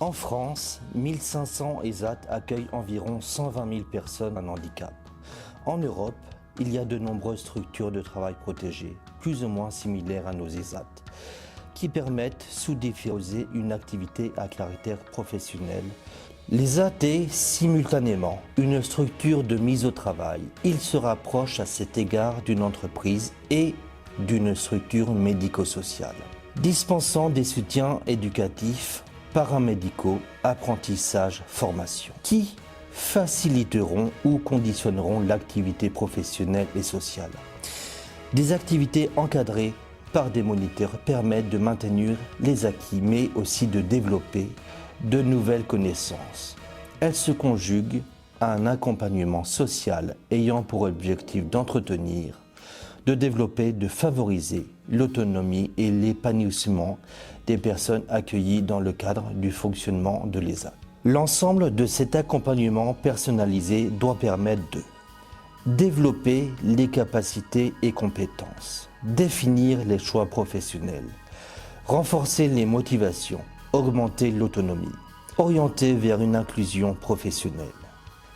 En France, 1500 ESAT accueillent environ 120 000 personnes en handicap. En Europe, il y a de nombreuses structures de travail protégées, plus ou moins similaires à nos ESAT, qui permettent sous diffuser une activité à caractère professionnel. L'ESAT est simultanément une structure de mise au travail. Il se rapproche à cet égard d'une entreprise et d'une structure médico-sociale, dispensant des soutiens éducatifs, paramédicaux, apprentissage, formation, qui faciliteront ou conditionneront l'activité professionnelle et sociale. Des activités encadrées par des moniteurs permettent de maintenir les acquis, mais aussi de développer de nouvelles connaissances. Elles se conjuguent à un accompagnement social ayant pour objectif d'entretenir, de développer, de favoriser l'autonomie et l'épanouissement des personnes accueillies dans le cadre du fonctionnement de l'ESAT. L'ensemble de cet accompagnement personnalisé doit permettre de développer les capacités et compétences, définir les choix professionnels, renforcer les motivations, augmenter l'autonomie, orienter vers une inclusion professionnelle.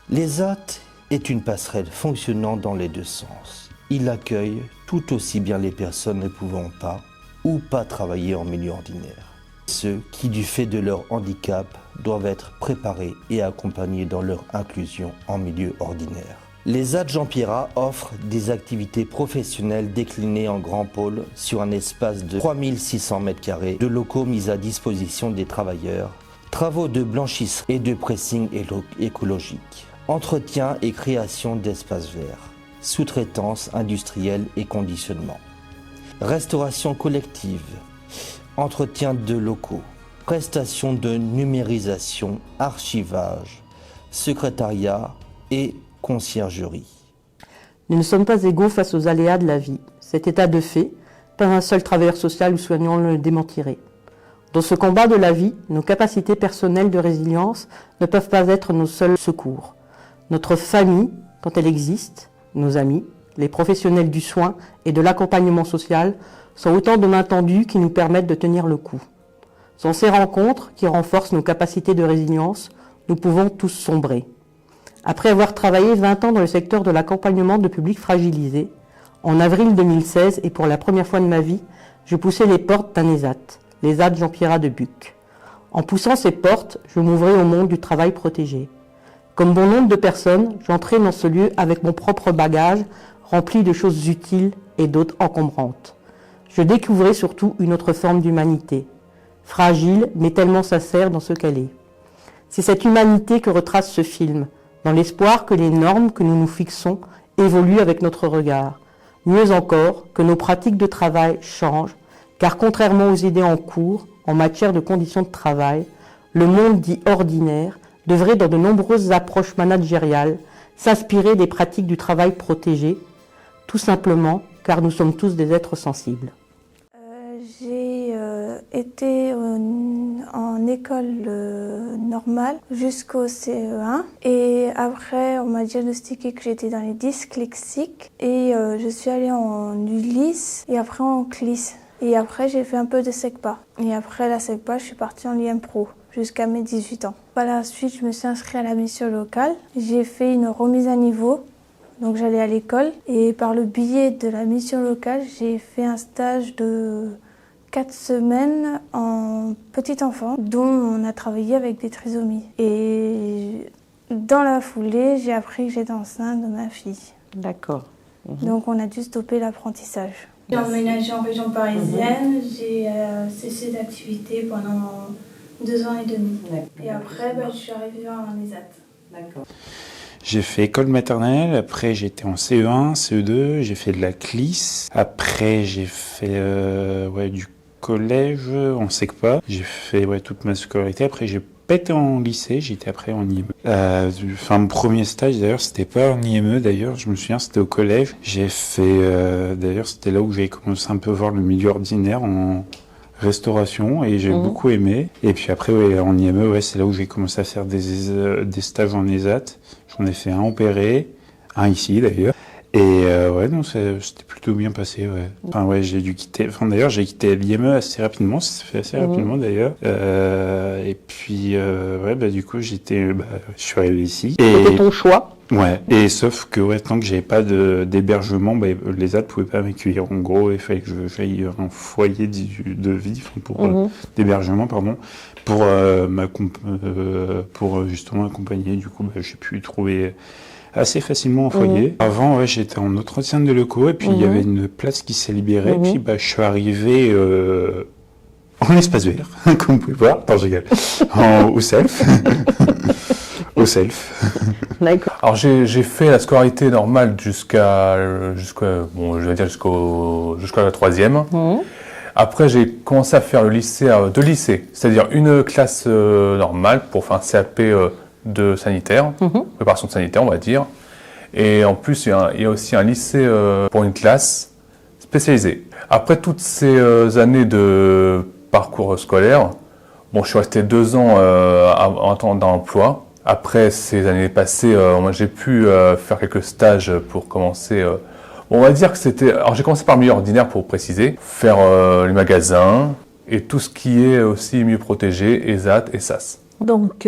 L'ESAT est une passerelle fonctionnant dans les deux sens. Il accueille tout aussi bien les personnes ne pouvant pas ou pas travailler en milieu ordinaire. Ceux qui, du fait de leur handicap, doivent être préparés et accompagnés dans leur inclusion en milieu ordinaire. L'ESAT Jean Pierrat offre des activités professionnelles déclinées en grands pôles sur un espace de 3600 m² de locaux mis à disposition des travailleurs, travaux de blanchisserie et de pressing écologique, entretien et création d'espaces verts, sous-traitance industrielle et conditionnement, restauration collective, entretien de locaux, prestation de numérisation, archivage, secrétariat et conciergerie. Nous ne sommes pas égaux face aux aléas de la vie. Cet état de fait, pas un seul travailleur social ou soignant ne le démentirait. Dans ce combat de la vie, nos capacités personnelles de résilience ne peuvent pas être nos seuls secours. Notre famille, quand elle existe, nos amis, les professionnels du soin et de l'accompagnement social sont autant de mains tendues qui nous permettent de tenir le coup. Sans ces rencontres qui renforcent nos capacités de résilience, nous pouvons tous sombrer. Après avoir travaillé 20 ans dans le secteur de l'accompagnement de publics fragilisés, en avril 2016 et pour la première fois de ma vie, je poussais les portes d'un ESAT, l'ESAT Jean Pierrat de Buc. En poussant ces portes, je m'ouvrais au monde du travail protégé. Comme bon nombre de personnes, j'entrais dans ce lieu avec mon propre bagage, rempli de choses utiles et d'autres encombrantes. Je découvrais surtout une autre forme d'humanité, fragile mais tellement sincère dans ce qu'elle est. C'est cette humanité que retrace ce film, dans l'espoir que les normes que nous nous fixons évoluent avec notre regard. Mieux encore, que nos pratiques de travail changent, car contrairement aux idées en cours, en matière de conditions de travail, le monde dit ordinaire devrait, dans de nombreuses approches managériales, s'inspirer des pratiques du travail protégé, tout simplement car nous sommes tous des êtres sensibles. J'ai été en école normale jusqu'au CE1 et après on m'a diagnostiqué que j'étais dans les dyslexiques et je suis allée en ULIS et après en CLIS. Et après j'ai fait un peu de SECPA. Et après la SECPA, je suis partie en l'IM Pro jusqu'à mes 18 ans. Par la suite, je me suis inscrite à la mission locale. J'ai fait une remise à niveau. Donc j'allais à l'école et par le biais de la mission locale, j'ai fait un stage de 4 semaines en petit enfant dont on a travaillé avec des trisomies. Et dans la foulée, j'ai appris que j'étais enceinte de ma fille. D'accord. Donc on a dû stopper l'apprentissage. J'ai emménagé en région parisienne, j'ai cessé d'activité pendant 2 ans et demi. Et après, je suis arrivée en ESAT. D'accord. J'ai fait école maternelle, après j'étais en CE1, CE2, j'ai fait de la CLIS, après j'ai fait du collège en SECPA, j'ai fait toute ma scolarité, après j'ai pété en lycée, j'étais après en IME. Mon premier stage d'ailleurs c'était pas en IME d'ailleurs, je me souviens c'était au collège, j'ai fait d'ailleurs c'était là où j'ai commencé un peu à voir le milieu ordinaire en restauration et j'ai beaucoup aimé. Et puis après en IME c'est là où j'ai commencé à faire des stages en ESAT. J'en ai fait un en Perret, un ici d'ailleurs. Ouais, non, c'était plutôt bien passé, ouais. Enfin, ouais, j'ai dû quitter. Enfin, d'ailleurs, j'ai quitté l'IME assez rapidement. Ça s'est fait assez rapidement, d'ailleurs. Et puis, ouais, bah, du coup, je suis arrivé ici. C'était ton choix. Ouais. Et sauf que, ouais, tant que j'avais pas d'hébergement, bah, les ZAD pouvaient pas m'accueillir. En gros, il fallait que j'aille un foyer de vie, d'hébergement, pardon, pour justement accompagner. Du coup, bah, j'ai pu trouver assez facilement un foyer. Avant, ouais, j'étais en entretien de locaux et puis il y avait une place qui s'est libérée. Et puis, bah, je suis arrivé en espace vert, comme vous pouvez voir. Attends, je rigole. Au self. Au self. D'accord. Alors j'ai fait la scolarité normale jusqu'à la 3e. Après j'ai commencé à faire le lycée, deux lycées, c'est-à-dire une classe normale pour faire un CAP de sanitaire, préparation de sanitaire on va dire. Et en plus il y a aussi un lycée pour une classe spécialisée. Après toutes ces années de parcours scolaire, bon, je suis resté 2 ans en attendant d'emploi. Après ces années passées, moi j'ai pu faire quelques stages pour commencer. On va dire que c'était. Alors j'ai commencé par milieu ordinaire pour préciser, faire les magasins et tout ce qui est aussi mieux protégé, ESAT et SAS. Donc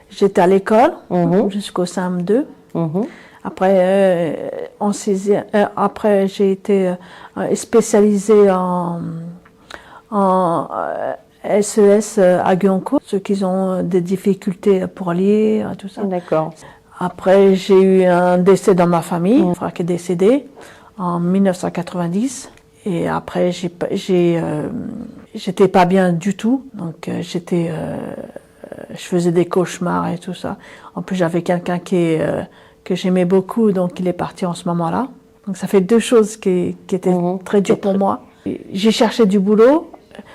j'étais à l'école jusqu'au CM2. Après, après j'ai été spécialisée en SES à Guyancourt, ceux qui ont des difficultés pour lire, tout ça. D'accord. Après, j'ai eu un décès dans ma famille, mon frère qui est décédé en 1990. Et après, j'étais pas bien du tout, donc je faisais des cauchemars et tout ça. En plus, j'avais quelqu'un que j'aimais beaucoup, donc il est parti en ce moment-là. Donc ça fait 2 choses qui étaient très dures pour moi. J'ai cherché du boulot,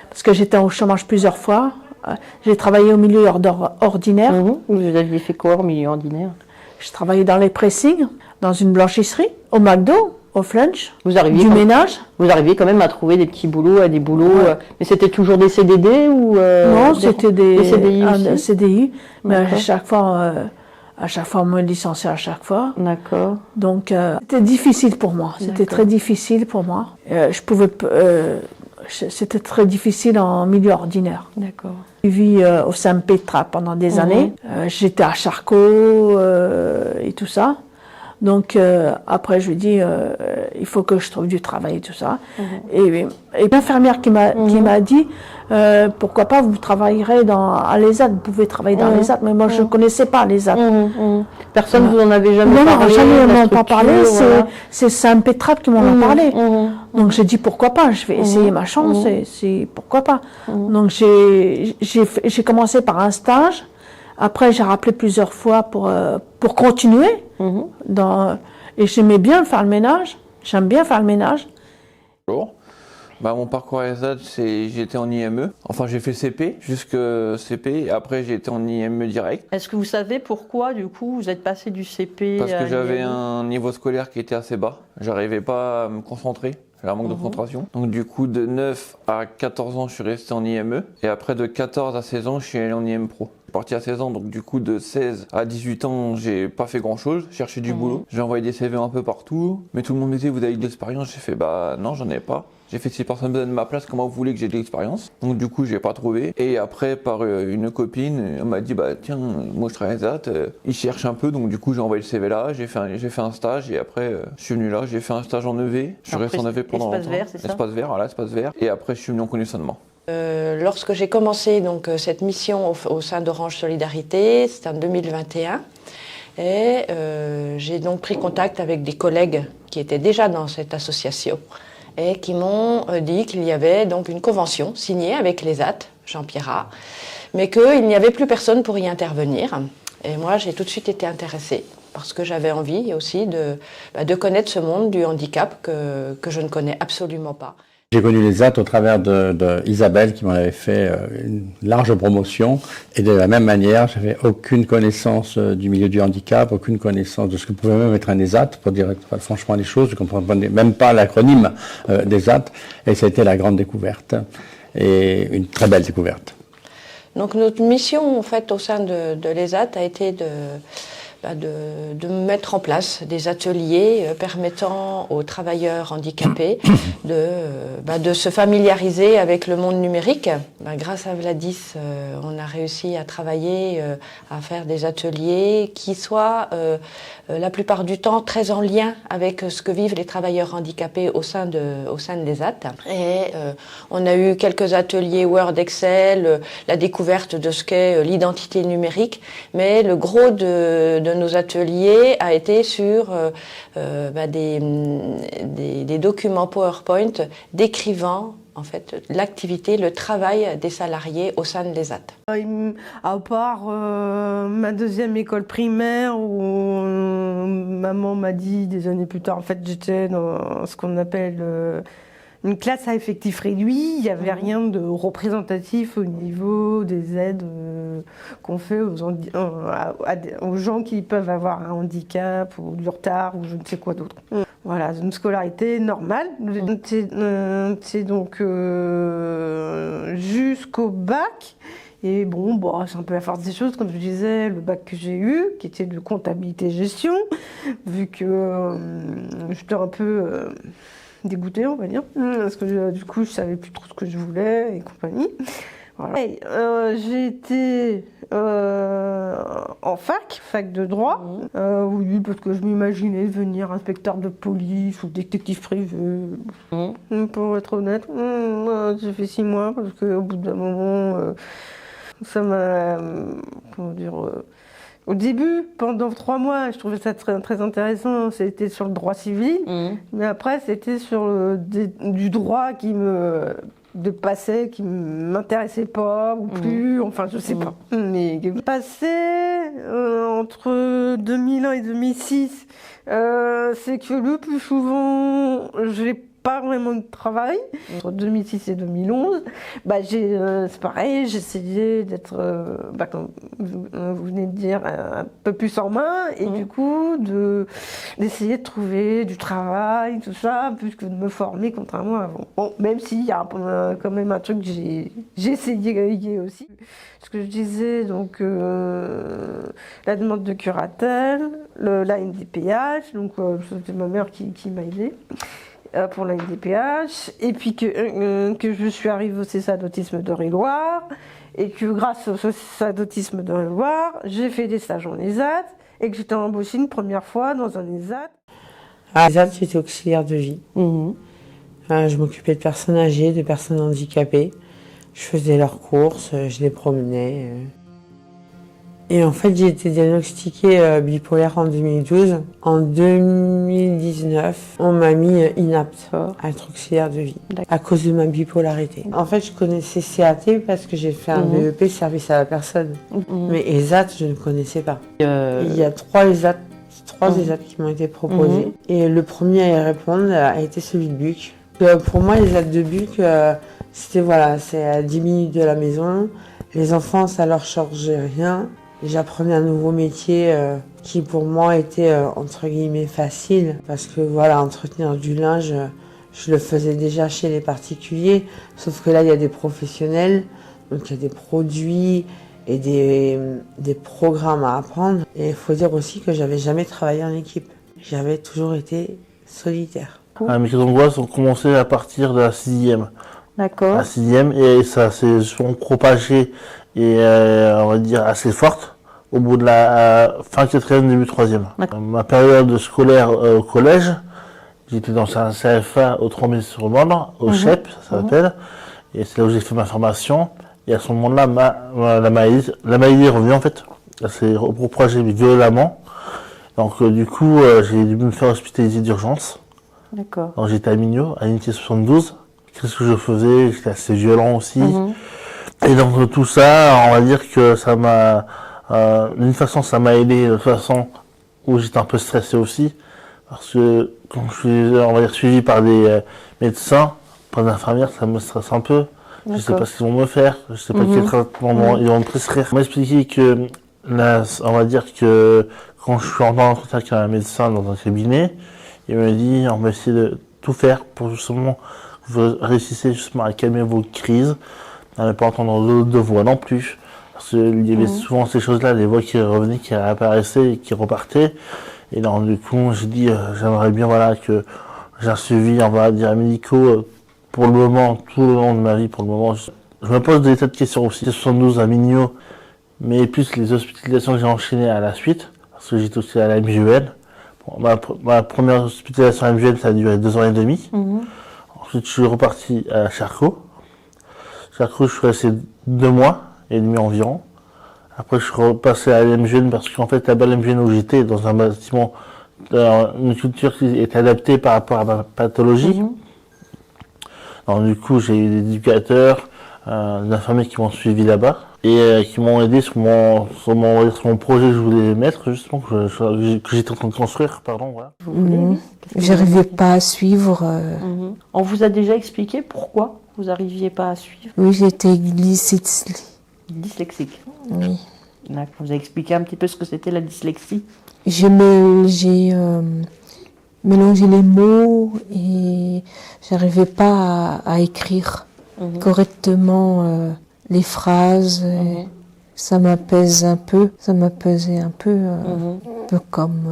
parce que j'étais au chômage plusieurs fois. J'ai travaillé au milieu ordinaire. Vous aviez fait quoi au milieu ordinaire? Je travaillais dans les pressings, dans une blanchisserie, au McDo, au Flunch, du ménage. Vous arriviez quand même à trouver des petits boulots, des boulots, mais c'était toujours des CDD ou non, c'était des CDI aussi. CDI, mais à chaque fois, on me licenciait à chaque fois. D'accord. Donc, c'était difficile pour moi. C'était très difficile pour moi. C'était très difficile en milieu ordinaire. D'accord. J'ai vécu au Saint-Pétrat pendant des années. J'étais à Charcot et tout ça. Donc après, je lui dis, il faut que je trouve du travail et tout ça. Et l'infirmière qui m'a dit, pourquoi pas vous travaillerez à l'ESAT, vous pouvez travailler dans l'ESAT, mais moi je ne connaissais pas l'ESAT. Personne ne vous en avait jamais parlé? Non, jamais on m'en pas parlé, c'est Saint-Pétrat qui m'en a parlé. Donc j'ai dit pourquoi pas, je vais essayer ma chance, et pourquoi pas. Donc j'ai commencé par un stage. Après, j'ai rappelé plusieurs fois pour continuer. Et j'aimais bien faire le ménage. J'aime bien faire le ménage. Bonjour. Mon parcours à ESAT, j'étais en IME. Enfin, j'ai fait CP, jusque CP. Et après, j'ai été en IME direct. Est-ce que vous savez pourquoi, du coup, vous êtes passé du CP Parce que j'avais un niveau scolaire qui était assez bas. J'arrivais pas à me concentrer. J'avais un manque de concentration. Donc du coup, de 9 à 14 ans, je suis resté en IME. Et après, de 14 à 16 ans, je suis allé en IM Pro. Je suis parti à 16 ans, donc du coup, de 16 à 18 ans, j'ai pas fait grand-chose. J'ai cherché du boulot. J'ai envoyé des CV un peu partout. Mais tout le monde me disait, vous avez de l'expérience? J'ai fait, non, j'en ai pas. J'ai fait, si personne me donne ma place, comment vous voulez que j'ai de l'expérience? Donc du coup, j'ai pas trouvé. Et après, par une copine, elle m'a dit, tiens, moi je travaille à ESAT, ils cherchent un peu. Donc du coup, j'ai envoyé le CV là, j'ai fait un stage et après, je suis venu là, j'ai fait un stage en EV. Je suis resté en EV pendant Espace longtemps. vert, c'est ça? Espace vert, voilà, espace vert. Et après, je suis venu en conditionnement. Lorsque j'ai commencé donc, cette mission au sein d'Orange Solidarité, c'était en 2021. Et j'ai donc pris contact avec des collègues qui étaient déjà dans cette association et qui m'ont dit qu'il y avait donc une convention signée avec l'ESAT, Jean-Pierre A, mais qu'il n'y avait plus personne pour y intervenir. Et moi, j'ai tout de suite été intéressée parce que j'avais envie aussi de connaître ce monde du handicap que je ne connais absolument pas. J'ai connu l'ESAT au travers de Isabelle qui m'en avait fait une large promotion et de la même manière, j'avais aucune connaissance du milieu du handicap, aucune connaissance de ce que pouvait même être un ESAT, pour dire franchement les choses, je ne comprenais même pas l'acronyme d'ESAT et ça a été la grande découverte et une très belle découverte. Donc notre mission en fait au sein de l'ESAT a été de mettre en place des ateliers permettant aux travailleurs handicapés de se familiariser avec le monde numérique. Grâce à Vladis, on a réussi à travailler, à faire des ateliers qui soient la plupart du temps très en lien avec ce que vivent les travailleurs handicapés au sein des ESAT. Et on a eu quelques ateliers Word, Excel, la découverte de ce qu'est l'identité numérique, mais le gros de nos ateliers a été sur des documents PowerPoint décrivant en fait l'activité, le travail des salariés au sein de l'ESAT. À part ma deuxième école primaire où maman m'a dit des années plus tard, en fait j'étais dans ce qu'on appelle une classe à effectif réduit, il n'y avait rien de représentatif au niveau des aides qu'on fait aux gens qui peuvent avoir un handicap ou du retard ou je ne sais quoi d'autre. Voilà, une scolarité normale. C'est donc jusqu'au bac. Et bon, c'est un peu la force des choses, comme je disais, le bac que j'ai eu, qui était de comptabilité-gestion, vu que j'étais un peu dégoûtée, on va dire, parce que du coup, je savais plus trop ce que je voulais et compagnie. Voilà. J'ai été en fac de droit, oui, parce que je m'imaginais devenir inspecteur de police ou détective privé. Pour être honnête, j'ai fait 6 mois, parce qu'au bout d'un moment, ça m'a... comment dire... Au début, pendant 3 mois, je trouvais ça très, très intéressant, c'était sur le droit civil, mais après c'était sur du droit qui me dépassait, qui m'intéressait pas ou plus, enfin je sais pas. Mais passé entre 2001 et 2006, c'est que le plus souvent, j'ai pas vraiment de travail. Entre 2006 et 2011, c'est pareil, j'essayais d'être, comme vous venez de dire, un peu plus en main, et du coup, d'essayer de trouver du travail, tout ça, plus que de me former contrairement à avant. Bon, même s'il y a quand même un truc que j'ai essayé aussi. Ce que je disais, donc, la demande de curatelle, la NDPH, donc c'était ma mère qui m'a aidée. Pour la NDPH, et puis que je suis arrivée au CSA d'autisme d'Eure-et-Loir, et que grâce au CSA d'autisme d'Eure-et-Loir, j'ai fait des stages en ESAT, et que j'étais embauchée une première fois dans un ESAT. À l'ESAT, j'étais auxiliaire de vie. Je m'occupais de personnes âgées, de personnes handicapées. Je faisais leurs courses, je les promenais. Et en fait, j'ai été diagnostiquée bipolaire en 2012. En 2019, on m'a mis inapte à être auxiliaire de vie à cause de ma bipolarité. En fait, je connaissais CAT parce que j'ai fait un BEP service à la personne. Mais ESAT, je ne connaissais pas. Il y a 3 ESAT qui m'ont été proposés. Et le premier à y répondre a été celui de Buc. Pour moi, l'ESAT de Buc, c'est à 10 minutes de la maison. Les enfants, ça leur changeait rien. J'apprenais un nouveau métier qui pour moi était entre guillemets facile parce que entretenir du linge, je le faisais déjà chez les particuliers, sauf que là il y a des professionnels, donc il y a des produits et des programmes à apprendre. Et il faut dire aussi que j'avais jamais travaillé en équipe, j'avais toujours été solitaire. Mes crises d'angoisse ont commencé à partir de la 6e. D'accord. La 6e, et ça s'est propagé et on va dire assez forte au bout de la fin 4e, début 3e. Ma période scolaire au collège, j'étais dans un CFA au 3000-sur-Mandre, au CHEP, ça s'appelle, et c'est là où j'ai fait ma formation. Et à ce moment-là, la maladie est revenue en fait. Elle s'est propagée violemment. Donc du coup, j'ai dû me faire hospitaliser d'urgence. D'accord. Donc j'étais à Mignot, à l'unité 72. Qu'est-ce que je faisais? J'étais assez violent aussi. Et donc tout ça, on va dire que ça m'a, d'une façon ça m'a aidé, de façon où j'étais un peu stressé aussi, parce que quand je suis, on va dire, suivi par des médecins, par des infirmières, ça me stresse un peu. Je sais pas ce qu'ils vont me faire, je sais pas quel traitement ils vont me prescrire. On m'a expliqué que là, on va dire que quand je suis en contact avec un médecin dans un cabinet, il me dit on va essayer de tout faire pour justement vous réussissez justement à calmer vos crises, à ne pas entendre de voix non plus, Parce qu'il y avait souvent ces choses-là, les voix qui revenaient, qui réapparaissaient et qui repartaient. Et donc, du coup, j'ai dit, j'aimerais bien, voilà, que j'ai un suivi, on va dire, médicaux, pour le moment, tout le long de ma vie, pour le moment. Je me pose des tas de questions aussi. 72 à Mignot, mais plus les hospitalisations que j'ai enchaînées à la suite, parce que j'étais aussi à la MJEL. Bon, ma première hospitalisation à MJEL, ça a duré 2 ans et demi. Ensuite, je suis reparti à Charcot. Charcot, je suis resté 2 mois et demi environ. Après, je suis repassé à l'MGN parce qu'en fait, là-bas, l'MGN où j'étais, dans un bâtiment, une culture qui était adaptée par rapport à ma pathologie. Alors, du coup, j'ai eu des éducateurs, des infirmiers qui m'ont suivi là-bas et qui m'ont aidé sur mon projet que je voulais mettre, justement, que j'étais en train de construire, pardon, voilà. J'arrivais pas à suivre. On vous a déjà expliqué pourquoi vous n'arriviez pas à suivre? Oui, j'étais dyslexique. Dyslexique. Oui. D'accord. Vous avez expliqué un petit peu ce que c'était la dyslexie? J'ai mélangé les mots et j'arrivais pas à écrire correctement les phrases. Ça m'apaise un peu. Ça m'apaisait un peu, comme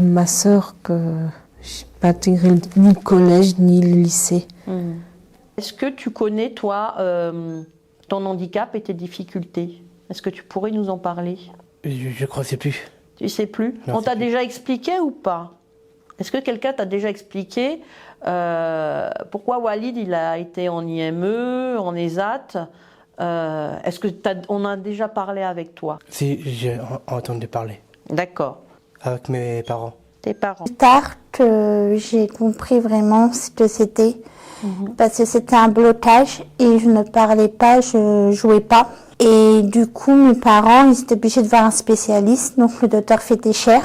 ma sœur que je n'ai pas intégré ni le collège ni le lycée. Est-ce que tu connais, toi, ton handicap et tes difficultés? Est-ce que tu pourrais nous en parler? Je crois que c'est plus. Tu sais plus? Non, on t'a déjà expliqué ou pas? Est-ce que quelqu'un t'a déjà expliqué pourquoi Walid il a été en IME, en ESAT? Est-ce que on a déjà parlé avec toi? Si, j'ai entendu parler. D'accord. Avec mes parents. Tes parents? Plus tard que j'ai compris vraiment ce que c'était. Parce que c'était un blocage et je ne parlais pas, je jouais pas. Et du coup, mes parents, ils étaient obligés de voir un spécialiste, donc le docteur Fétécher,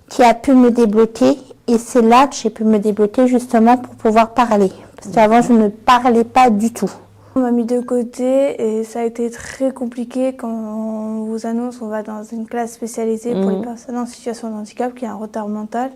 qui a pu me débloquer. Et c'est là que j'ai pu me débloquer justement pour pouvoir parler. Parce qu'avant, je ne parlais pas du tout. On m'a mis de côté et ça a été très compliqué quand on vous annonce qu'on va dans une classe spécialisée pour les personnes en situation de handicap qui a un retard mental.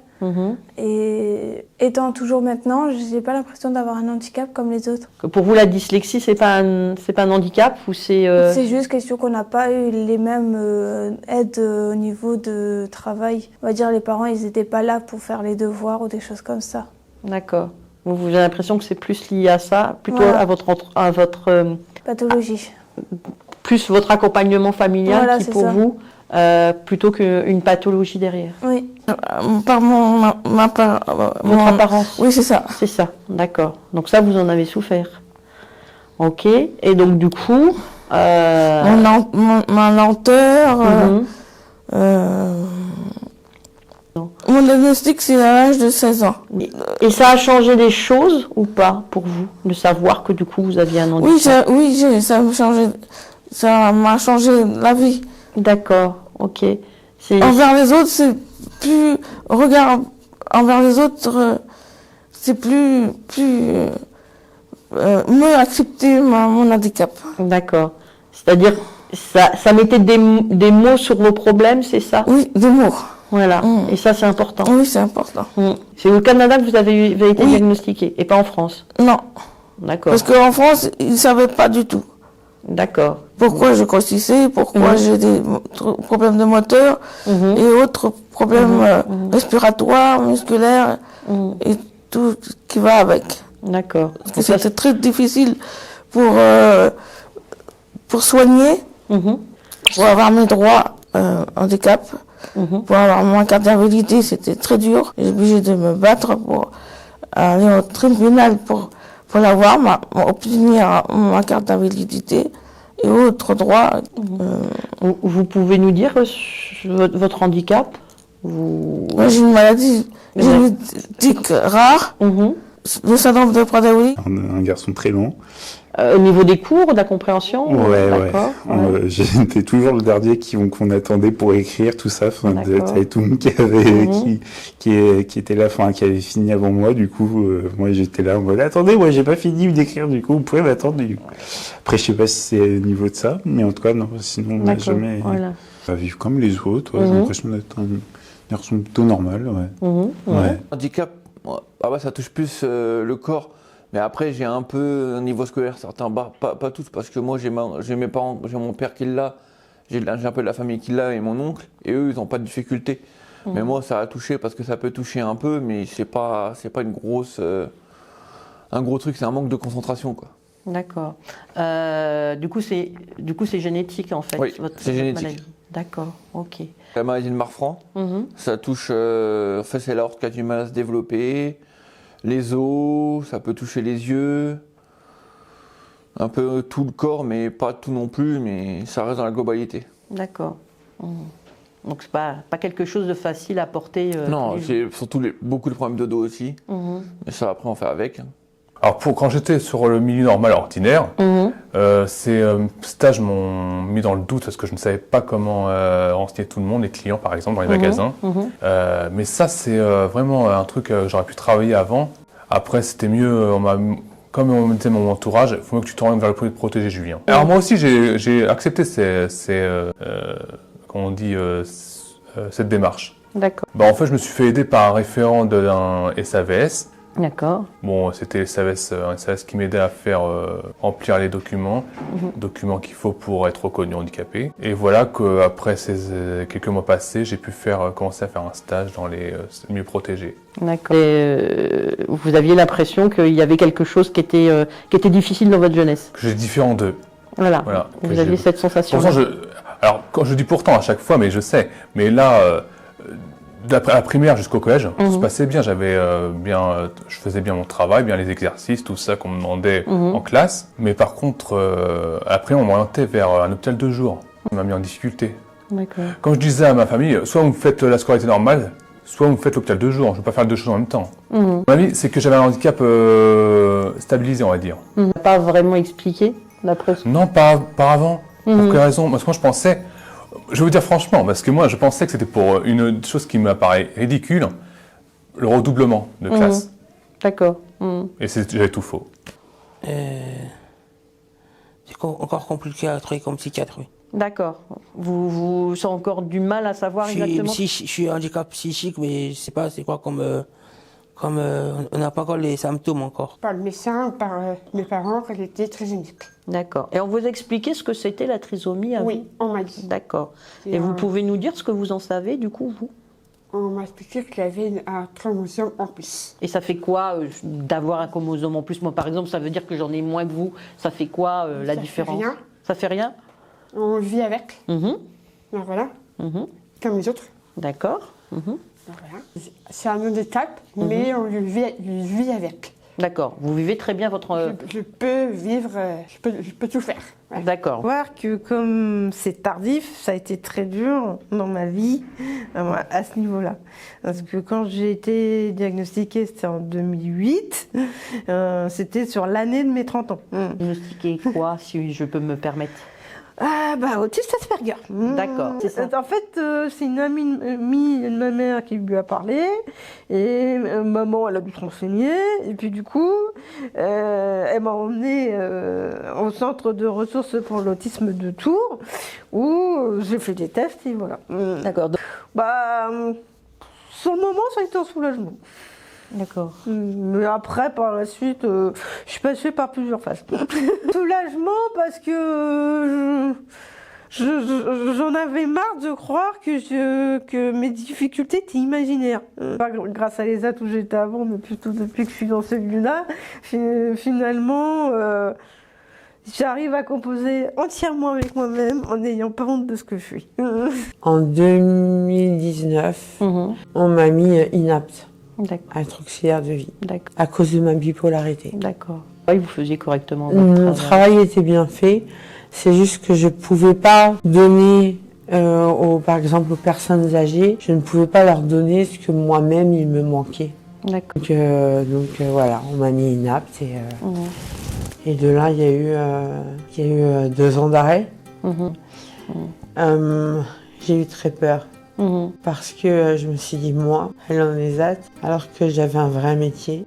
Et étant toujours maintenant, je n'ai pas l'impression d'avoir un handicap comme les autres. Pour vous, la dyslexie, c'est pas un handicap ou c'est... C'est juste question qu'on n'a pas eu les mêmes aides au niveau de travail. On va dire les parents, ils n'étaient pas là pour faire les devoirs ou des choses comme ça. D'accord. Vous avez l'impression que c'est plus lié à ça, plutôt Voilà. à votre pathologie. Plus votre accompagnement familial Voilà, qui c'est pour ça. vous, plutôt qu'une pathologie derrière. Oui. Par Votre apparence. Oui, c'est ça. C'est ça, d'accord. Donc ça, vous en avez souffert. Ok. Et donc du coup... Ma lenteur... Mon diagnostic, c'est à l'âge de 16 ans. Et ça a changé des choses ou pas pour vous, de savoir que du coup vous aviez un handicap? Ça m'a changé la vie. D'accord, ok. Envers les autres, c'est plus... Regard envers les autres, c'est plus mieux accepter mon handicap. D'accord. C'est-à-dire, ça mettait des mots sur vos problèmes, c'est ça? Oui, des mots. Voilà, et ça c'est important. Oui, c'est important. C'est au Canada que vous avez été diagnostiqué, et pas en France? Non. D'accord. Parce qu'en France, ils ne savaient pas du tout. D'accord. Pourquoi je grossissais, pourquoi j'ai des problèmes de moteur et autres problèmes respiratoires, musculaires et tout ce qui va avec. D'accord. Parce que c'était très difficile pour soigner, pour avoir mes droits handicap. Pour avoir ma carte d'invalidité, c'était très dur. J'ai obligé de me battre pour aller au tribunal pour l'avoir, obtenir ma carte d'invalidité et autres droits. Vous pouvez nous dire votre handicap? Moi, j'ai une maladie génétique rare, le syndrome de Prader-Willi. Un garçon très lent. Au niveau des cours, de la compréhension? Ouais. J'étais toujours le dernier qu'on attendait pour écrire tout ça. T'avais tout le monde qui était là, qui avait fini avant moi. Du coup, moi j'étais là en mode attendez, moi j'ai pas fini d'écrire. Du coup, vous pouvez m'attendre. Après, je sais pas si c'est au niveau de ça, mais en tout cas, non. Sinon, on n'a jamais vivre comme les autres. J'ai l'impression d'être un garçon plutôt normal. Handicap, ça touche plus le corps. Mais après, j'ai un peu un niveau scolaire certains bas, pas tous, parce que moi j'ai mes parents, j'ai mon père qui l'a, j'ai un peu de la famille qui l'a et mon oncle, et eux ils n'ont pas de difficulté. Mais moi ça a touché parce que ça peut toucher un peu, mais c'est pas une grosse, un gros truc, c'est un manque de concentration quoi. D'accord. Du coup c'est génétique en fait. Oui, c'est génétique. Maladie. D'accord, ok. La maladie de Marfan, ça touche, en fait c'est l'aorte qui a du mal à se développer, les os, ça peut toucher les yeux, un peu tout le corps, mais pas tout non plus, mais ça reste dans la globalité. D'accord. Donc c'est pas quelque chose de facile à porter. Non, j'ai surtout beaucoup de problèmes de dos aussi, mais ça après on fait avec. Alors quand j'étais sur le milieu normal ordinaire, ces stages m'ont mis dans le doute parce que je ne savais pas comment renseigner tout le monde, les clients par exemple dans les magasins. Mais ça c'est vraiment un truc que j'aurais pu travailler avant. Après c'était mieux, comme on me disait mon entourage, il faut mieux que tu t'orientes vers le produit protégé Julien. Alors moi aussi j'ai accepté comment on dit, cette démarche. D'accord. En fait je me suis fait aider par un référent d'un SAVS. D'accord. Bon, c'était un SAVS qui m'aidait à faire remplir les documents qu'il faut pour être reconnu handicapé. Et voilà qu'après ces quelques mois passés, j'ai pu commencer à faire un stage dans les milieux protégés. D'accord. Et vous aviez l'impression qu'il y avait quelque chose qui était difficile dans votre jeunesse. Que j'ai différent d'eux. Voilà. Vous aviez cette sensation. Alors, quand je dis pourtant à chaque fois, mais je sais. Mais là, d'après la primaire jusqu'au collège, tout se passait bien. Je faisais bien mon travail, bien les exercices, tout ça qu'on me demandait en classe. Mais par contre, après, on m'orientait vers un hôpital de jour. On m'a mis en difficulté. D'accord. Comme je disais à ma famille, soit vous faites la scolarité normale, soit vous faites l'hôpital de jour. Je ne peux pas faire les deux choses en même temps. Mon avis, c'est que j'avais un handicap stabilisé, on va dire. Pas vraiment expliqué, d'après ce... Non, pas avant. Pour quelle raison? Parce que moi, je pensais... Je vais vous dire franchement, parce que moi, je pensais que c'était pour une chose qui m'apparaît ridicule, le redoublement de classe. D'accord. Et j'avais tout faux. C'est encore compliqué à travailler comme psychiatre, oui. D'accord. Vous avez encore du mal à savoir exactement? Si, je suis handicap psychique, mais je sais pas c'est quoi comme on n'a pas encore les symptômes encore. Par le médecin, par mes parents, qu'elle était trisomique. D'accord. Et on vous a expliqué ce que c'était la trisomie avant? Oui, on m'a dit. D'accord. Et vous pouvez nous dire ce que vous en savez, du coup, vous? On m'a expliqué qu'il y avait un chromosome en plus. Et ça fait quoi d'avoir un chromosome en plus? Moi, par exemple, ça veut dire que j'en ai moins que vous. Ça fait quoi la différence? Ça fait rien. Ça fait rien? On vit avec. Voilà. Comme les autres. D'accord. Voilà. C'est un autre étape, mais on vit avec. D'accord. Vous vivez très bien votre... Je peux vivre, je peux tout faire. Ouais. D'accord. Voir que comme c'est tardif, ça a été très dur dans ma vie à ce niveau-là. Parce que quand j'ai été diagnostiquée, c'était en 2008, c'était sur l'année de mes 30 ans. Diagnostiqué quoi, si je peux me permettre? Autisme Asperger. D'accord, c'est ça. En fait, c'est une amie de ma mère qui lui a parlé, et maman, elle a dû se renseigner, et puis du coup, elle m'a emmenée au centre de ressources pour l'autisme de Tours, où j'ai fait des tests, et voilà. D'accord. Sur le moment, ça a été un soulagement. D'accord. Mais après, par la suite, je suis passée par plusieurs phases. Soulagement parce que j'en avais marre de croire que mes difficultés étaient imaginaires. Pas grâce à l'ESAT où j'étais avant, mais plutôt depuis que je suis dans celui-là. Finalement, j'arrive à composer entièrement avec moi-même en n'ayant pas honte de ce que je suis. En 2019, on m'a mis inapte. À être auxiliaire de vie, à cause de ma bipolarité. D'accord. Oui, vous faisiez correctement votre Mon travail était bien fait, c'est juste que je ne pouvais pas donner, par exemple aux personnes âgées, je ne pouvais pas leur donner ce que moi-même il me manquait. D'accord. Donc voilà, on m'a mis inapte et de là il y a eu 2 ans d'arrêt. J'ai eu très peur. Parce que je me suis dit, moi, elle en est ESAT, alors que j'avais un vrai métier.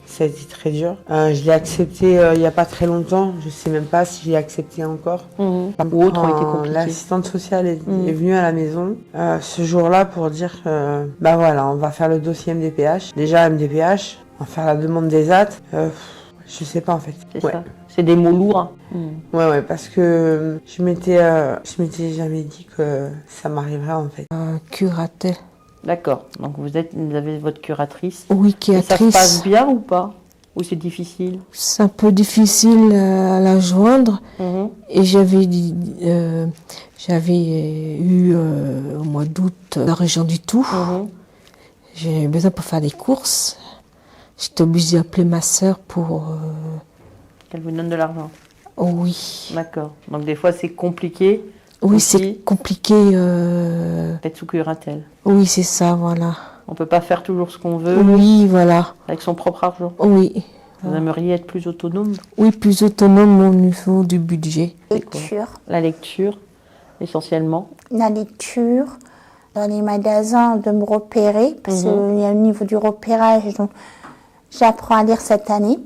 Ça a été très dur. Je l'ai accepté il n'y a pas très longtemps. Je ne sais même pas si je l'ai accepté encore. Ou autre a été compliqué. L'assistante sociale est venue à la maison ce jour-là pour dire voilà, on va faire le dossier MDPH. Déjà, MDPH, on va faire la demande d'ESAT. Je sais pas en fait. C'est ça. C'est des mots lourds. Ouais, parce que je m'étais jamais dit que ça m'arriverait en fait. Curatelle. D'accord. Donc vous avez votre curatrice. Oui, Et ça se curatrice. passe bien ou pas? Ou c'est difficile? C'est un peu difficile à la joindre. Et j'avais eu au mois d'août la région du Tout. J'ai besoin pour faire des courses. J'étais obligée d'appeler ma sœur pour... Qu'elle vous donne de l'argent? Oui. D'accord. Donc des fois c'est compliqué. Oui, aussi c'est compliqué. d'être sous curatelle. Oui, c'est ça, voilà. On peut pas faire toujours ce qu'on veut. Oui, voilà. Avec son propre argent. Oui. Vous aimeriez être plus autonome? Oui, plus autonome au niveau du budget. Lecture. La lecture, essentiellement. La lecture, dans les magasins, de me repérer, parce qu'il y a au niveau du repérage, donc j'apprends à lire cette année.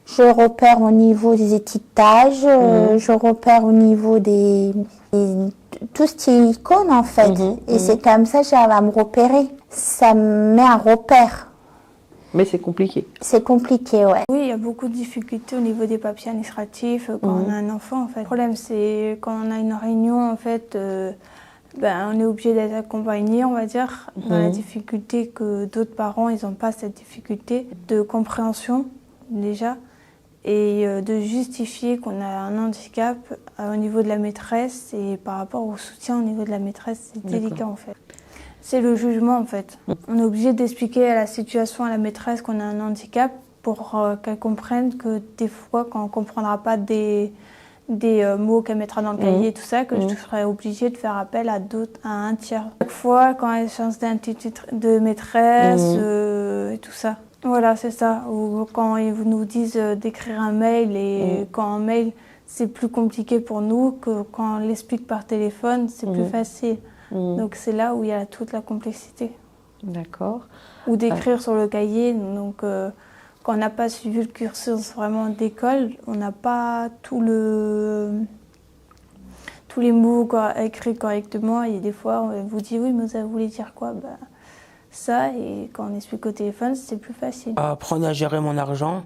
Je repère au niveau des étiquetages, je repère au niveau tout ce qui est icône en fait. Et c'est comme ça que j'arrive à me repérer. Ça me met un repère. Mais c'est compliqué. C'est compliqué, ouais. Oui, il y a beaucoup de difficultés au niveau des papiers administratifs quand on a un enfant en fait. Le problème c'est quand on a une réunion en fait, on est obligé d'être accompagné, on va dire, dans la difficulté que d'autres parents ils n'ont pas cette difficulté de compréhension déjà. Et de justifier qu'on a un handicap au niveau de la maîtresse et par rapport au soutien au niveau de la maîtresse, c'est délicat en fait. C'est le jugement en fait. On est obligé d'expliquer à la situation à la maîtresse qu'on a un handicap pour qu'elle comprenne que des fois quand on ne comprendra pas des mots qu'elle mettra dans le cahier et tout ça, que je serai obligée de faire appel à un tiers. Chaque fois quand elle change d'institut de maîtresse et tout ça. Voilà, c'est ça. Ou quand ils nous disent d'écrire un mail et quand un mail, c'est plus compliqué pour nous que quand on l'explique par téléphone, c'est plus facile. Donc c'est là où il y a toute la complexité. D'accord. Ou d'écrire sur le cahier. Donc quand on n'a pas suivi le cursus vraiment d'école, on n'a pas tous les mots écrits correctement. Et des fois, on vous dit oui, mais vous voulez dire quoi? Ça, et quand on explique au téléphone, c'est plus facile. Apprendre à gérer mon argent.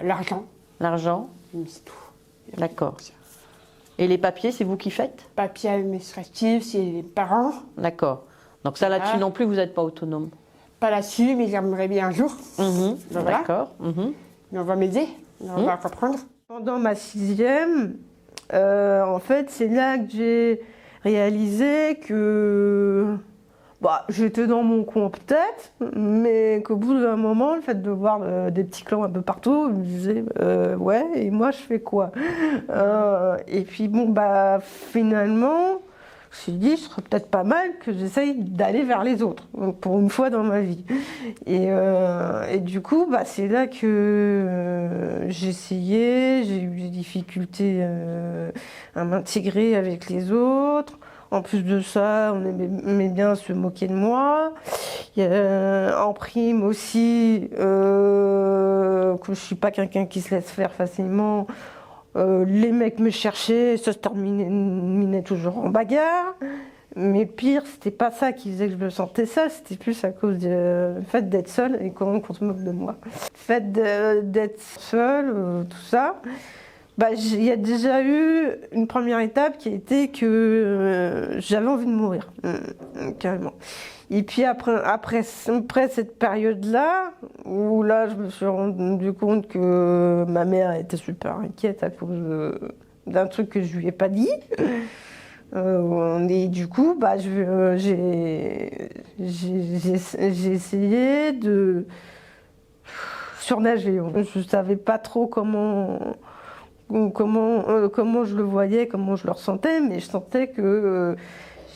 L'argent. L'argent? C'est tout. D'accord. Et les papiers, c'est vous qui faites? Papier administratif, c'est les parents. D'accord. Donc ça, là-dessus non plus, vous n'êtes pas autonome? Pas là-dessus, mais j'aimerais bien un jour. Voilà. D'accord. Mais on va m'aider, on va comprendre. Pendant ma 6e, en fait, c'est là que j'ai réalisé que j'étais dans mon coin peut-être, mais qu'au bout d'un moment, le fait de voir des petits clans un peu partout, je me disais, ouais, et moi je fais quoi? Et puis finalement, je me suis dit, ce serait peut-être pas mal que j'essaye d'aller vers les autres, pour une fois dans ma vie. Et du coup, c'est là que j'ai essayé, j'ai eu des difficultés à m'intégrer avec les autres. En plus de ça, on aimait bien se moquer de moi. En prime aussi, que je suis pas quelqu'un qui se laisse faire facilement. Les mecs me cherchaient, ça se terminait toujours en bagarre. Mais pire, c'était pas ça qui faisait que je me sentais seule, c'était plus à cause du fait d'être seule et qu'on se moque de moi. Le fait d'être seule, tout ça. Il y a déjà eu une première étape qui a été que j'avais envie de mourir, carrément. Et puis après cette période-là, où là je me suis rendu compte que ma mère était super inquiète à cause d'un truc que je lui ai pas dit. Et du coup, j'ai essayé de surnager. Je ne savais pas trop comment je le voyais, comment je le ressentais, mais je sentais que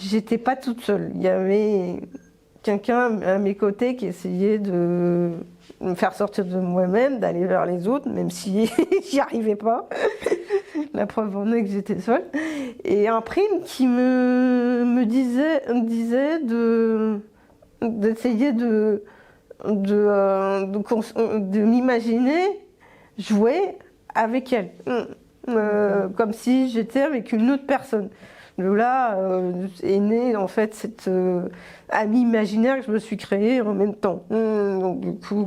j'étais pas toute seule. Il y avait quelqu'un à mes côtés qui essayait de me faire sortir de moi-même, d'aller vers les autres, même si j'y arrivais pas. La preuve en est que j'étais seule. Et un prime qui me disait d'essayer de m'imaginer jouer avec elle, comme si j'étais avec une autre personne. De là est née en fait cette amie imaginaire que je me suis créée en même temps. Donc du coup,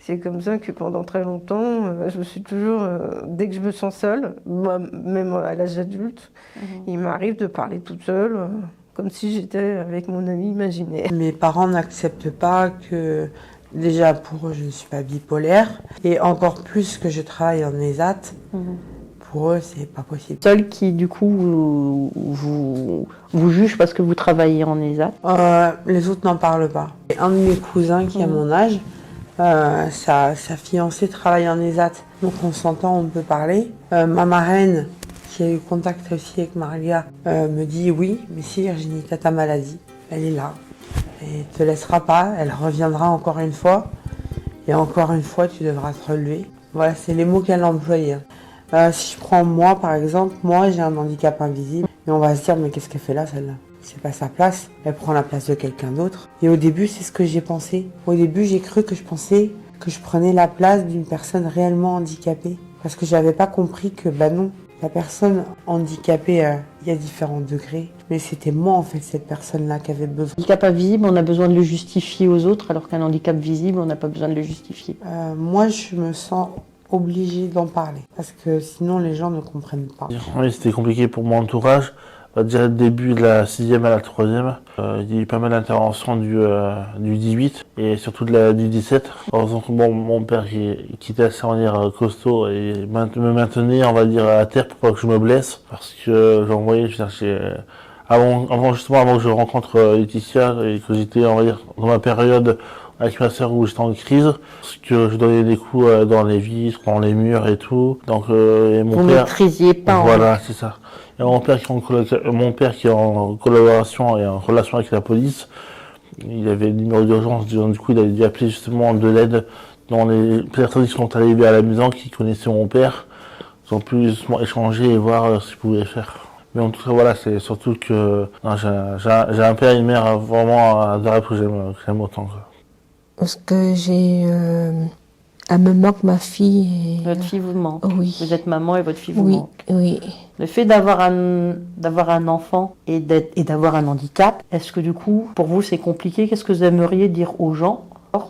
C'est comme ça que pendant très longtemps, je me suis toujours, dès que je me sens seule, moi, même à l'âge adulte, il m'arrive de parler toute seule, comme si j'étais avec mon ami imaginaire. Mes parents n'acceptent pas que, déjà pour eux, je ne suis pas bipolaire, et encore plus que je travaille en ESAT. Pour eux, c'est pas possible. Seul qui, du coup, vous juge parce que vous travaillez en ESAT? Les autres n'en parlent pas. Et un de mes cousins qui a mon âge, sa fiancée travaille en ESAT. Donc on s'entend, on peut parler. Ma marraine, qui a eu contact aussi avec Maria, me dit oui, mais si Virginie, t'as ta maladie, elle est là. Elle te laissera pas, elle reviendra encore une fois. Et encore une fois, tu devras te relever. Voilà, c'est les mots qu'elle a employés. Si je prends moi, par exemple, moi j'ai un handicap invisible. Et on va se dire, mais qu'est-ce qu'elle fait là, celle-là? C'est pas sa place, elle prend la place de quelqu'un d'autre. Et au début, c'est ce que j'ai pensé. Au début, j'ai cru que je pensais que je prenais la place d'une personne réellement handicapée. Parce que j'avais pas compris que, bah non, la personne handicapée, il y a différents degrés. Mais c'était moi, en fait, cette personne-là qui avait besoin. Handicap invisible, on a besoin de le justifier aux autres, alors qu'un handicap visible, on n'a pas besoin de le justifier. Moi, je me sens obligée d'en parler. Parce que sinon, les gens ne comprennent pas. Oui, c'était compliqué pour mon entourage. Déjà, le début de la 6e à la 3e, il y a eu pas mal d'interventions du 18 et surtout du 17. Heureusement que mon père qui était assez, on va dire, costaud et me maintenait, on va dire, à terre pour pas que je me blesse. Parce que j'en voyais, avant que je rencontre Laetitia et que j'étais, on va dire, dans ma période avec ma sœur où j'étais en crise, parce que je donnais des coups dans les vitres, dans les murs et tout. Donc, et mon père. Vous maîtrisiez pas. Voilà, c'est ça. Et mon père qui est en collaboration et en relation avec la police, il avait le numéro d'urgence, du coup il avait dû appeler justement de l'aide dans les personnes qui sont arrivées à la maison, qui connaissaient mon père. Ils ont pu justement échanger et voir ce qu'ils pouvaient faire. Mais en tout cas voilà, c'est surtout que j'ai un père et une mère vraiment adorables que j'aime autant, quoi. Parce que elle me manque, ma fille. Votre fille vous manque? Oui. Vous êtes maman et votre fille vous Oui, manque? oui. Le fait d'avoir un enfant et d'avoir un handicap, est-ce que du coup, pour vous, c'est compliqué? Qu'est-ce que vous aimeriez dire aux gens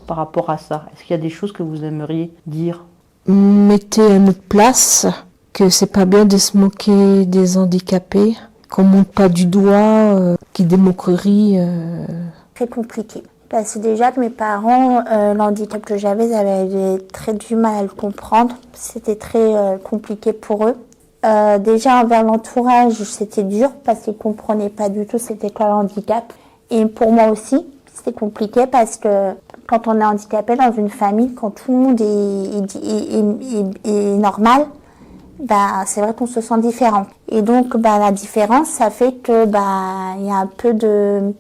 par rapport à ça? Est-ce qu'il y a des choses que vous aimeriez dire? Mettez à notre place que c'est pas bien de se moquer des handicapés, qu'on monte pas du doigt, qu'il y ait des moqueries. Très compliqué. Parce que déjà que mes parents, l'handicap que j'avais, ils avaient très du mal à le comprendre. C'était très compliqué pour eux. Déjà envers l'entourage, c'était dur parce qu'ils ne comprenaient pas du tout c'était quoi le handicap. Et pour moi aussi, c'était compliqué parce que quand on est handicapé dans une famille, quand tout le monde est normal, bah, c'est vrai qu'on se sent différent. Et donc bah, la différence, ça fait que bah, y a un peu de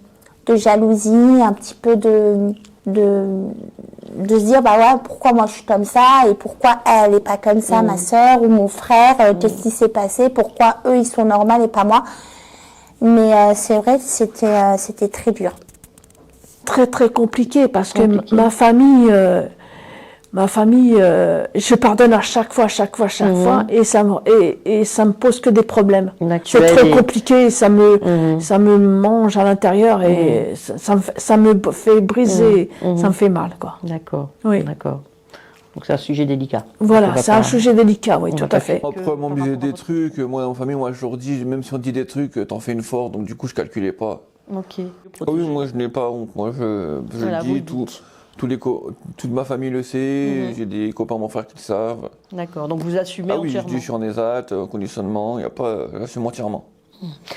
jalousie, un petit peu de se dire bah ouais, pourquoi moi je suis comme ça et pourquoi elle est pas comme ça, ma sœur ou mon frère, qu'est-ce qui s'est passé, pourquoi eux ils sont normaux et pas moi. Mais c'est vrai que c'était très dur. Très très compliqué parce que ma famille, je pardonne à chaque fois, et ça me pose que des problèmes. C'est très compliqué, ça me mange à l'intérieur et ça me fait briser, ça me fait mal, quoi. D'accord. Oui. D'accord. Donc c'est un sujet délicat. Voilà, c'est un sujet délicat, oui, tout à fait. Après, moi, on me disait des trucs, moi, en famille, moi, je leur dis, même si on dit des trucs, t'en fais une force, donc du coup, je calculais pas. Ok. Ah oui, moi, je n'ai pas honte. Moi, je voilà, le dis, toute ma famille le sait, j'ai des copains, mon frère qui le savent. D'accord, donc vous assumez entièrement. entièrement. Je dis, je suis en ESAT, conditionnement, il n'y a pas, j'assume entièrement.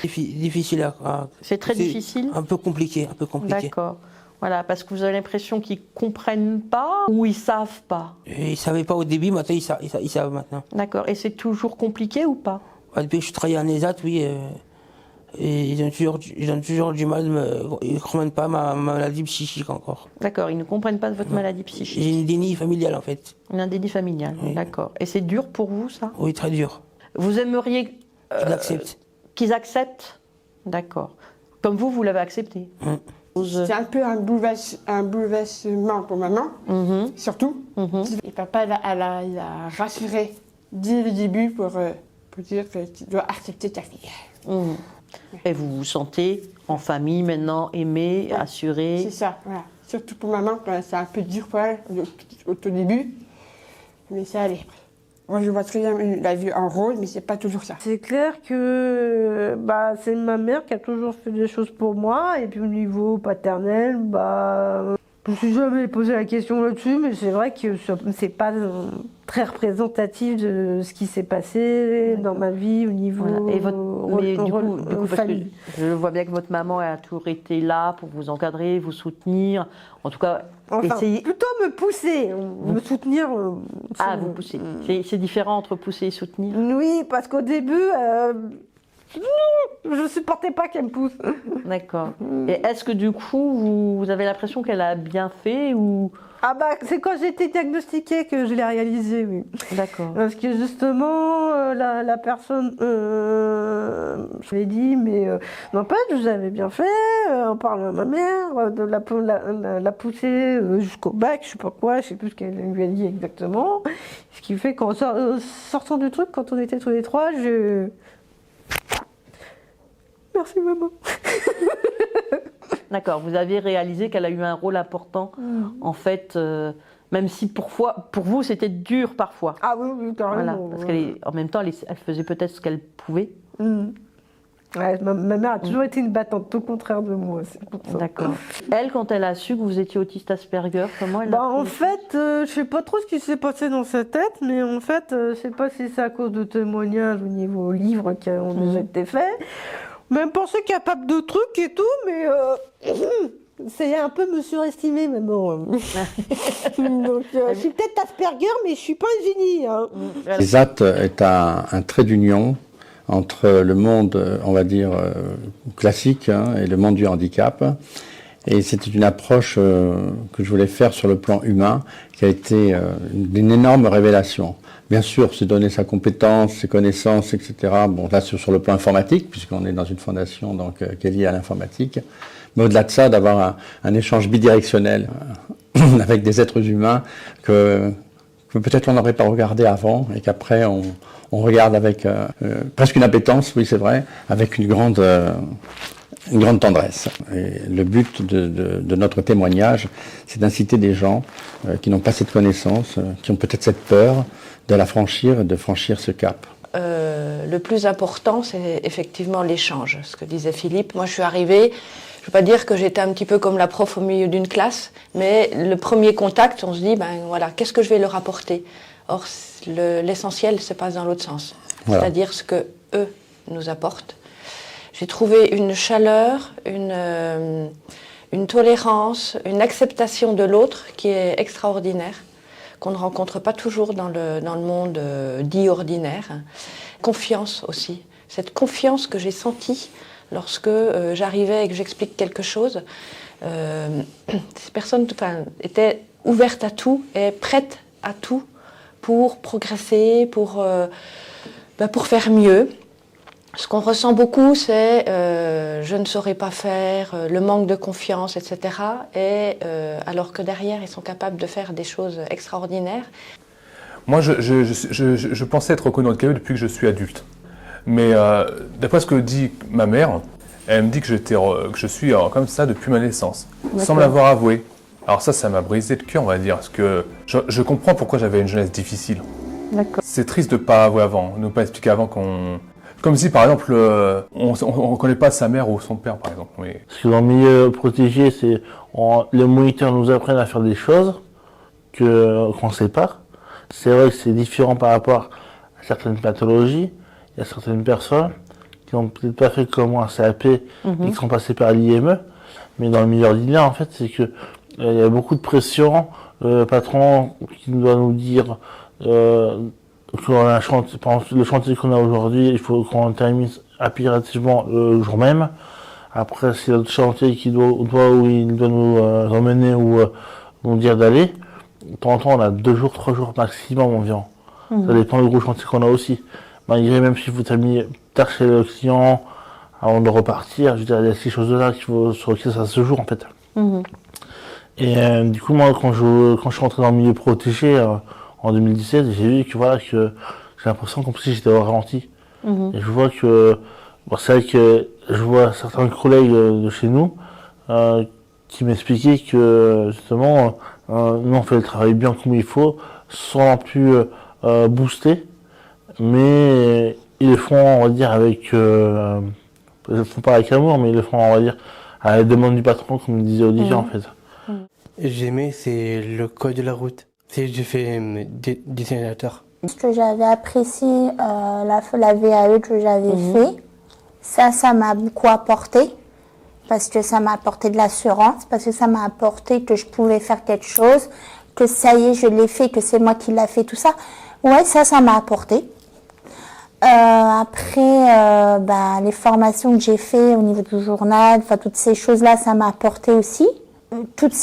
Difficile à... C'est très difficile? Un peu compliqué, D'accord. Voilà, parce que vous avez l'impression qu'ils comprennent pas ou ils savent pas? Ils savaient pas au début, maintenant ils savent maintenant. D'accord, et c'est toujours compliqué ou pas? Depuis que je travaille en ESAT, oui. Et ils ont toujours du mal, ils ne comprennent pas ma maladie psychique encore. D'accord, ils ne comprennent pas de votre maladie psychique. J'ai une déni familiale en fait. Un déni familial, oui. D'accord. Et c'est dur pour vous ça? Oui, très dur. Vous aimeriez qu'ils acceptent? Qu'ils acceptent? D'accord. Comme vous l'avez accepté. C'est un peu un bouleversement pour maman, surtout. Et papa, elle a rassuré dès le début pour dire que tu dois accepter ta fille. Et vous vous sentez en famille maintenant, aimé, assuré? C'est ça, voilà. Surtout pour maman, quand c'est un peu dur pour elle au tout début. Mais ça allait. Moi, je vois très bien la vie en rôle, mais c'est pas toujours ça. C'est clair que c'est ma mère qui a toujours fait des choses pour moi. Et puis au niveau paternel, je me suis jamais posé la question là-dessus, mais c'est vrai que c'est pas très représentatif de ce qui s'est passé dans ma vie au niveau famille. Je vois bien que votre maman a toujours été là pour vous encadrer, vous soutenir. En tout cas, essayer... plutôt me pousser, me soutenir. Vous pousser. C'est différent entre pousser et soutenir. Oui, parce qu'au début, je supportais pas qu'elle me pousse. D'accord. Et est-ce que du coup, vous avez l'impression qu'elle a bien fait ou... c'est quand j'ai été diagnostiquée que je l'ai réalisé, oui. D'accord. Parce que justement, la personne, je l'ai dit, mais n'empêche, vous avez bien fait, on parle à ma mère, de la pousser jusqu'au bac, je sais pas quoi, je sais plus ce qu'elle lui a dit exactement. Ce qui fait qu'en sortant du truc, quand on était tous les trois, Merci maman. D'accord, vous avez réalisé qu'elle a eu un rôle important, en fait, même si pour vous c'était dur parfois. Ah oui, carrément. Voilà, parce qu'en même temps, elle faisait peut-être ce qu'elle pouvait. Ouais, ma mère a toujours été une battante, tout le contraire de moi. D'accord. Elle, quand elle a su que vous étiez autiste Asperger, comment elle en fait, je sais pas trop ce qui s'est passé dans sa tête, mais en fait, je sais pas si c'est à cause de témoignages au niveau livre qui ont déjà été faits. Même pensée capable de trucs et tout, mais c'est un peu me surestimer, maman. Donc, je suis peut-être Asperger, mais je suis pas un génie. Hein. L'ESAT est un trait d'union entre le monde, on va dire, classique et le monde du handicap. Et c'était une approche que je voulais faire sur le plan humain, qui a été une énorme révélation. Bien sûr, se donner sa compétence, ses connaissances, etc. Bon, là, sur le plan informatique, puisqu'on est dans une fondation donc, qui est liée à l'informatique. Mais au-delà de ça, d'avoir un échange bidirectionnel avec des êtres humains que peut-être on n'aurait pas regardé avant et qu'après on regarde avec presque une appétence, oui c'est vrai, avec une grande tendresse. Et le but de notre témoignage, c'est d'inciter des gens qui n'ont pas cette connaissance, qui ont peut-être cette peur, de la franchir et de franchir ce cap. Le plus important, c'est effectivement l'échange. Ce que disait Philippe, moi je suis arrivée, je ne veux pas dire que j'étais un petit peu comme la prof au milieu d'une classe, mais le premier contact, on se dit, voilà, qu'est-ce que je vais leur apporter? Or, l'essentiel se passe dans l'autre sens, voilà. C'est-à-dire ce que eux nous apportent. J'ai trouvé une chaleur, une tolérance, une acceptation de l'autre qui est extraordinaire, qu'on ne rencontre pas toujours dans le monde dit ordinaire. Confiance aussi. Cette confiance que j'ai sentie lorsque j'arrivais et que j'explique quelque chose. Ces personnes étaient ouvertes à tout et prêtes à tout pour progresser, pour faire mieux. Ce qu'on ressent beaucoup, c'est je ne saurais pas faire, le manque de confiance, etc. Et alors que derrière, ils sont capables de faire des choses extraordinaires. Moi, je pensais être reconnu handicapé depuis que je suis adulte. Mais d'après ce que dit ma mère, elle me dit que je suis comme ça depuis ma naissance, sans me l'avoir avoué. Alors ça m'a brisé le cœur, on va dire, parce que je comprends pourquoi j'avais une jeunesse difficile. C'est triste de ne pas avouer avant, de ne pas expliquer avant qu'on... Comme si, par exemple, on ne connaît pas sa mère ou son père, par exemple. Oui. Parce que dans le milieu protégé, les moniteurs nous apprennent à faire des choses qu'on ne sait pas. C'est vrai que c'est différent par rapport à certaines pathologies. Il y a certaines personnes qui n'ont peut-être pas fait comme moi un CAP et qui sont passées par l'IME. Mais dans le milieu ordinaire, en fait, c'est que il y a beaucoup de pression. Le patron qui doit nous dire... par exemple, le chantier qu'on a aujourd'hui, il faut qu'on termine impérativement le jour même. Après, s'il y a d'autres chantiers où il doit nous emmener ou nous dire d'aller, de temps en temps, on a 2 jours, 3 jours maximum environ. Ça dépend du gros chantier qu'on a aussi. Malgré même si vous terminez tard chez le client, avant de repartir, je veux dire, il y a ces choses-là sur lesquelles ça se joue, en fait. Et du coup, moi, quand je suis rentré dans le milieu protégé, en 2017, j'ai vu que j'ai l'impression qu'en plus j'étais au ralenti. Et je vois que, c'est vrai que je vois certains collègues de chez nous qui m'expliquait que justement, nous on fait le travail bien comme il faut, sans non plus booster, mais ils le font, on va dire, avec, ils le font pas avec amour, mais ils le font, on va dire, à la demande du patron, comme disait Olivier en fait. J'aimais, c'est le code de la route. J'ai fait dessinateur. Ce que j'avais apprécié, la VAE que j'avais fait, ça m'a beaucoup apporté. Parce que ça m'a apporté de l'assurance, parce que ça m'a apporté que je pouvais faire quelque chose, que ça y est, je l'ai fait, que c'est moi qui l'ai fait, tout ça. Ouais, ça m'a apporté. Après, les formations que j'ai fait au niveau du journal, enfin toutes ces choses-là, ça m'a apporté aussi. Toutes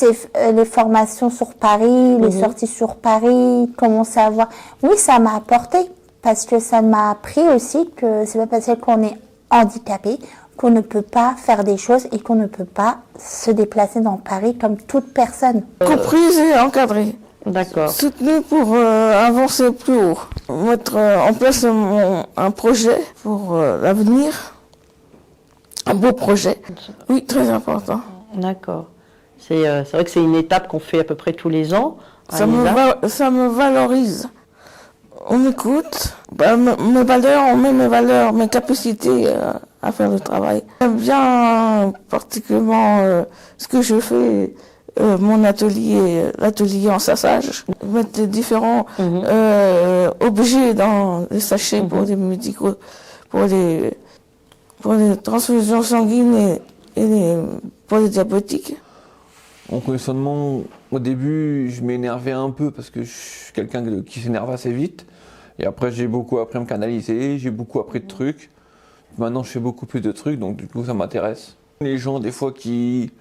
les formations sur Paris, les sorties sur Paris, comment savoir. Oui, ça m'a apporté, parce que ça m'a appris aussi que c'est pas parce qu'on est handicapé qu'on ne peut pas faire des choses et qu'on ne peut pas se déplacer dans Paris comme toute personne. Comprise et encadrée. D'accord. Soutenue pour avancer plus haut. Mettre en place un projet pour l'avenir. Un beau projet. Oui, très important. D'accord. C'est vrai que c'est une étape qu'on fait à peu près tous les ans. Ça me valorise. On m'écoute. Mes valeurs, on met mes valeurs, mes capacités à faire le travail. J'aime bien particulièrement ce que je fais, mon atelier, l'atelier en sassage. Mettre différents objets dans les sachets pour les médicaux, pour les transfusions sanguines et pour les diabétiques. En conditionnement, au début, je m'énervais un peu parce que je suis quelqu'un qui s'énerve assez vite. Et après, j'ai beaucoup appris à me canaliser, j'ai beaucoup appris de trucs. Maintenant, je fais beaucoup plus de trucs, donc du coup, ça m'intéresse. Les gens, des fois, qui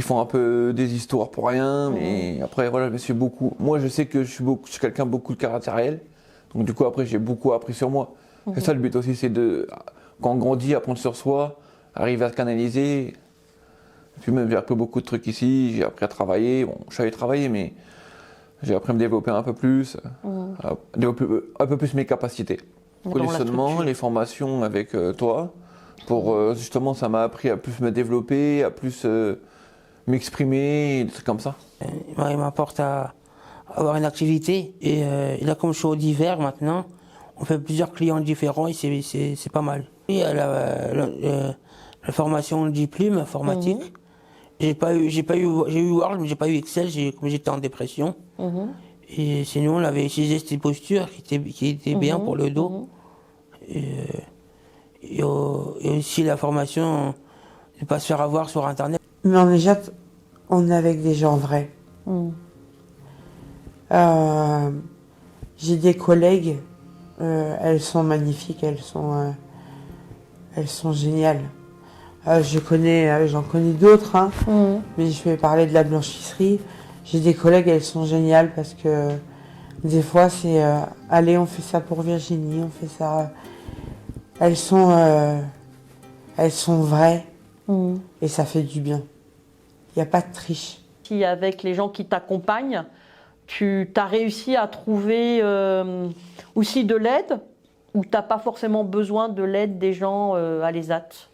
font un peu des histoires pour rien, mais après, voilà, je me suis beaucoup... Moi, je sais que je suis quelqu'un beaucoup de caractériel, donc du coup, après, j'ai beaucoup appris sur moi. C'est ça le but aussi, c'est de, quand on grandit, apprendre sur soi, arriver à se canaliser. Et puis même, j'ai appris beaucoup de trucs ici, j'ai appris à travailler. Bon, je savais travailler, mais j'ai appris à me développer un peu plus, à développer un peu plus mes capacités. Le conditionnement, les formations avec toi, pour justement, ça m'a appris à plus me développer, à plus m'exprimer, des trucs comme ça. Il m'apporte à avoir une activité. Et là, comme je suis au divers maintenant, on fait plusieurs clients différents et c'est pas mal. Il y a la formation Diplôme informatique. J'ai eu Word, mais j'ai pas eu Excel, comme j'étais en dépression. Et sinon, on avait utilisé cette posture qui était bien pour le dos. Et aussi la formation, ne pas se faire avoir sur Internet. Mais en Égypte, on est avec des gens vrais. J'ai des collègues, elles sont magnifiques, elles sont géniales. J'en connais d'autres, hein, mais je vais parler de la blanchisserie. J'ai des collègues, elles sont géniales parce que des fois c'est allez, on fait ça pour Virginie, on fait ça. Elles sont vraies et ça fait du bien. Il n'y a pas de triche. Si avec les gens qui t'accompagnent, tu as réussi à trouver aussi de l'aide ou tu n'as pas forcément besoin de l'aide des gens à l'ESAT?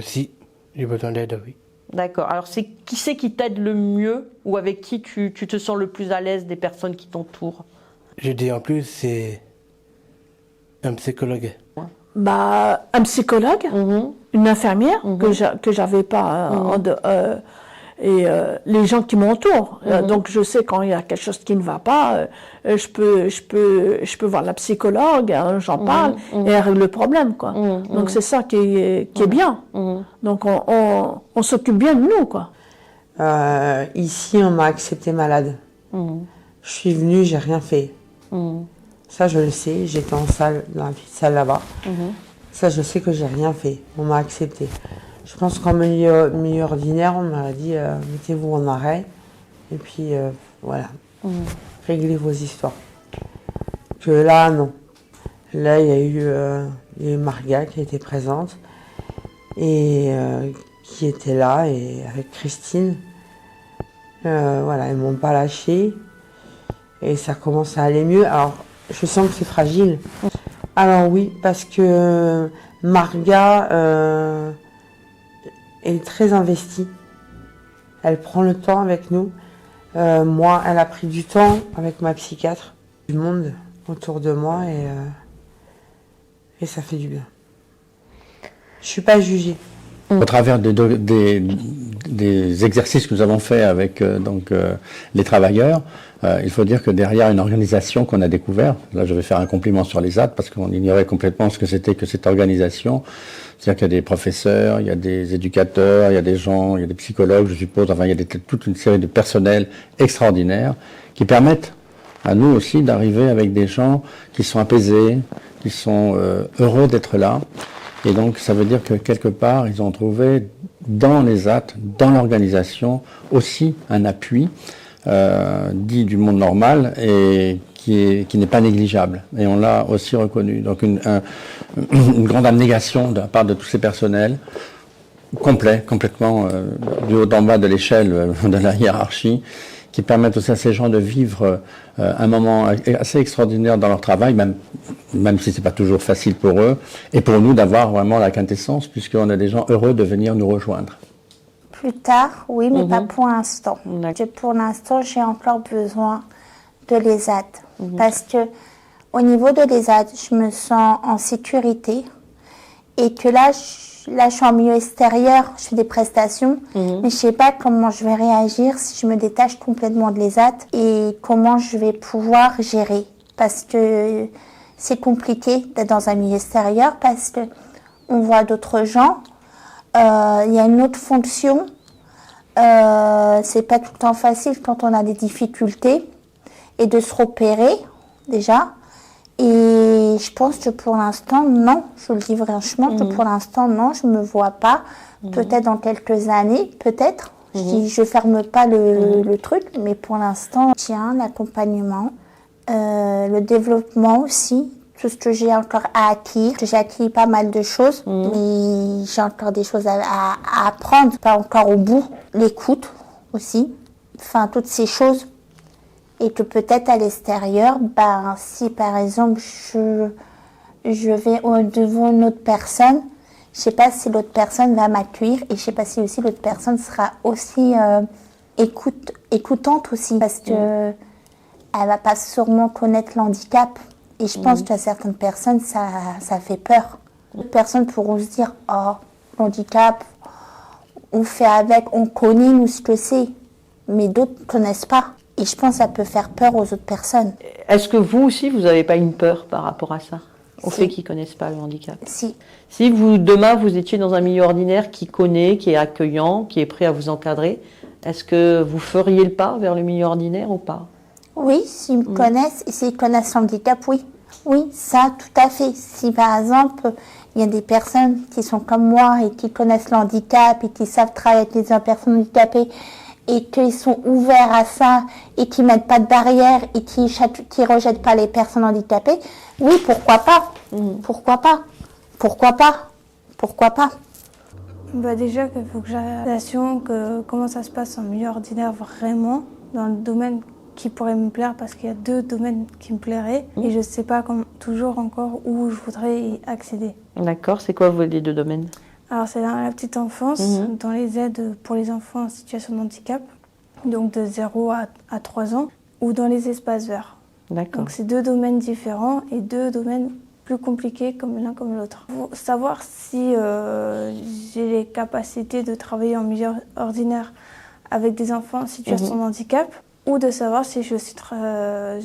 Si, j'ai besoin d'aide, oui. D'accord. Alors, qui c'est qui t'aide le mieux ou avec qui tu te sens le plus à l'aise des personnes qui t'entourent? Je dis en plus, c'est un psychologue. Un psychologue, une infirmière que j'avais pas et les gens qui m'entourent. Donc je sais quand il y a quelque chose qui ne va pas, je peux voir la psychologue, hein, j'en parle et elle règle le problème, quoi. Donc c'est ça qui est bien. Donc on s'occupe bien de nous, quoi. Ici on m'a accepté malade. Je suis venue, j'ai rien fait. Ça je le sais, j'étais en salle, dans la petite salle là-bas. Ça je sais que j'ai rien fait, on m'a accepté. Je pense qu'en milieu ordinaire, on m'a dit mettez-vous en arrêt et puis voilà, réglez vos histoires. Que là, non. Là, il y a eu Marga qui était présente et qui était là et avec Christine. Voilà, ils m'ont pas lâché et ça commence à aller mieux. Alors, je sens que c'est fragile. Alors oui, parce que Marga est très investie Elle prend le temps avec nous. Moi, elle a pris du temps avec ma psychiatre. Du monde autour de moi et ça fait du bien. Je suis pas jugée. Au travers des exercices que nous avons faits avec les travailleurs, il faut dire que derrière une organisation qu'on a découverte, là je vais faire un compliment sur les ZAD parce qu'on ignorait complètement ce que c'était que cette organisation. C'est-à-dire qu'il y a des professeurs, il y a des éducateurs, il y a des gens, il y a des psychologues, je suppose, enfin il y a toute une série de personnels extraordinaires qui permettent à nous aussi d'arriver avec des gens qui sont apaisés, qui sont heureux d'être là. Et donc, ça veut dire que quelque part, ils ont trouvé dans les actes, dans l'organisation, aussi un appui dit du monde normal et qui n'est pas négligeable. Et on l'a aussi reconnu. Donc, une grande abnégation de la part de tous ces personnels, complètement du haut en bas de l'échelle de la hiérarchie, qui permettent aussi à ces gens de vivre un moment assez extraordinaire dans leur travail, même si c'est pas toujours facile pour eux, et pour nous d'avoir vraiment la quintessence, puisqu'on a des gens heureux de venir nous rejoindre. Plus tard, oui, mais pas pour l'instant. Pour l'instant, j'ai encore besoin de l'ESAT. Parce que au niveau de l'ESAT, je me sens en sécurité, et que là, je suis en milieu extérieur, je fais des prestations, mais je sais pas comment je vais réagir si je me détache complètement de l'ESAT et comment je vais pouvoir gérer. Parce que c'est compliqué d'être dans un milieu extérieur parce que on voit d'autres gens, il y a une autre fonction, c'est pas tout le temps facile quand on a des difficultés et de se repérer déjà. Et je pense que pour l'instant, non, je le dis franchement, que pour l'instant, non, je me vois pas. Peut-être dans quelques années, peut-être. Je ferme pas le truc, mais pour l'instant, tiens, l'accompagnement, le développement aussi, tout ce que j'ai encore à acquérir. J'ai acquis pas mal de choses, mais j'ai encore des choses à apprendre, pas encore au bout. L'écoute aussi, enfin, toutes ces choses. Et que peut-être à l'extérieur, si par exemple je vais devant une autre personne, je sais pas si l'autre personne va m'accueillir et je sais pas si aussi l'autre personne sera aussi écoutante aussi, parce que elle va pas sûrement connaître l'handicap. Et je pense qu'à certaines personnes, ça fait peur. D'autres personnes pourront se dire, oh, l'handicap, on fait avec, on connaît nous ce que c'est, mais d'autres ne connaissent pas. Et je pense que ça peut faire peur aux autres personnes. Est-ce que vous aussi, vous n'avez pas une peur par rapport à ça, au fait qu'ils ne connaissent pas le handicap? Si. Si demain, vous étiez dans un milieu ordinaire qui connaît, qui est accueillant, qui est prêt à vous encadrer, est-ce que vous feriez le pas vers le milieu ordinaire ou pas? Oui, s'ils me connaissent, et s'ils connaissent l'handicap, oui. Oui, ça, tout à fait. Si par exemple, il y a des personnes qui sont comme moi et qui connaissent l'handicap et qui savent travailler avec les personnes handicapées, et qu'ils sont ouverts à ça et qui mettent pas de barrières et qui rejettent pas les personnes handicapées, oui, pourquoi pas? Pourquoi pas? Pourquoi pas? Pourquoi pas? Déjà, il faut que j'aille comment ça se passe en milieu ordinaire vraiment, dans le domaine qui pourrait me plaire, parce qu'il y a 2 domaines qui me plairaient et je ne sais pas toujours encore où je voudrais y accéder. D'accord, c'est quoi les 2 domaines? Alors c'est dans la petite enfance, dans les aides pour les enfants en situation de handicap, donc de 0 à 3 ans, ou dans les espaces verts. D'accord. Donc c'est 2 domaines différents et 2 domaines plus compliqués comme l'un comme l'autre. Pour savoir si j'ai les capacités de travailler en milieu ordinaire avec des enfants en situation de handicap, ou de savoir si je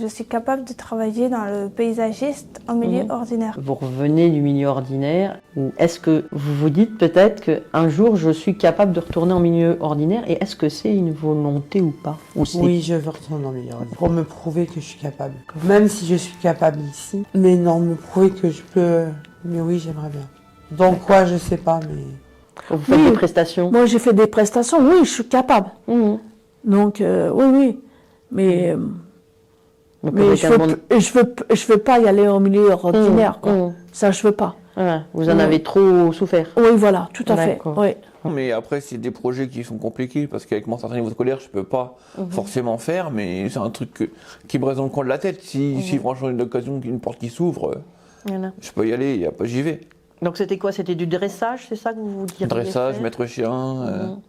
suis capable de travailler dans le paysagiste en milieu ordinaire. Vous revenez du milieu ordinaire, ou est-ce que vous vous dites peut-être qu'un jour je suis capable de retourner en milieu ordinaire, et est-ce que c'est une volonté ou pas? Oui, je veux retourner en milieu ordinaire pour me prouver que je suis capable. Même si je suis capable ici, mais non, me prouver que je peux. Mais oui, j'aimerais bien. Donc quoi, je sais pas, mais. Vous faites des prestations? Moi, j'ai fait des prestations, oui, je suis capable. Donc, oui. Mais je veux pas y aller au milieu ordinaire, quoi. Ça, je veux pas. Vous en avez trop souffert? Oui, voilà, tout à fait. Oui. Mais après, c'est des projets qui sont compliqués, parce qu'avec mon certain niveau scolaire, je peux pas forcément faire, mais c'est un truc qui me reste dans le coin de la tête. Si franchement, il y a une occasion, une porte qui s'ouvre, je peux y aller, j'y vais. Donc c'était quoi? C'était du dressage, c'est ça que vous diriez? Dressage, maître chien.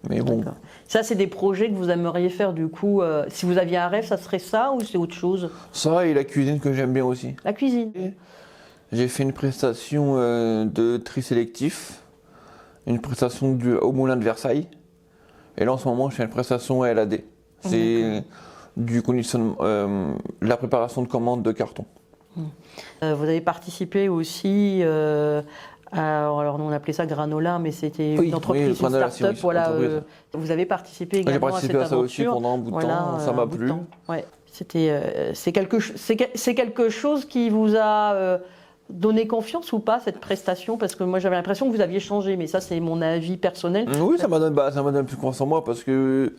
Mais bon. D'accord. Ça, c'est des projets que vous aimeriez faire du coup. Si vous aviez un rêve, ça serait ça ou c'est autre chose? Ça et la cuisine que j'aime bien aussi. La cuisine. J'ai fait une prestation de tri sélectif, une prestation au Moulin de Versailles. Et là, en ce moment, je fais une prestation à LAD. C'est du conditionnement, la préparation de commandes de carton. Vous avez participé aussi. Alors nous on appelait ça Granola, mais c'était une entreprise, une start-up. Voilà, vous avez participé également à cette aventure. J'ai participé à ça aussi pendant un bout de temps, ça m'a plu. Ouais. C'est quelque chose qui vous a donné confiance ou pas, cette prestation? Parce que moi j'avais l'impression que vous aviez changé, mais ça c'est mon avis personnel. Oui, ça m'a donné plus confiance en moi parce que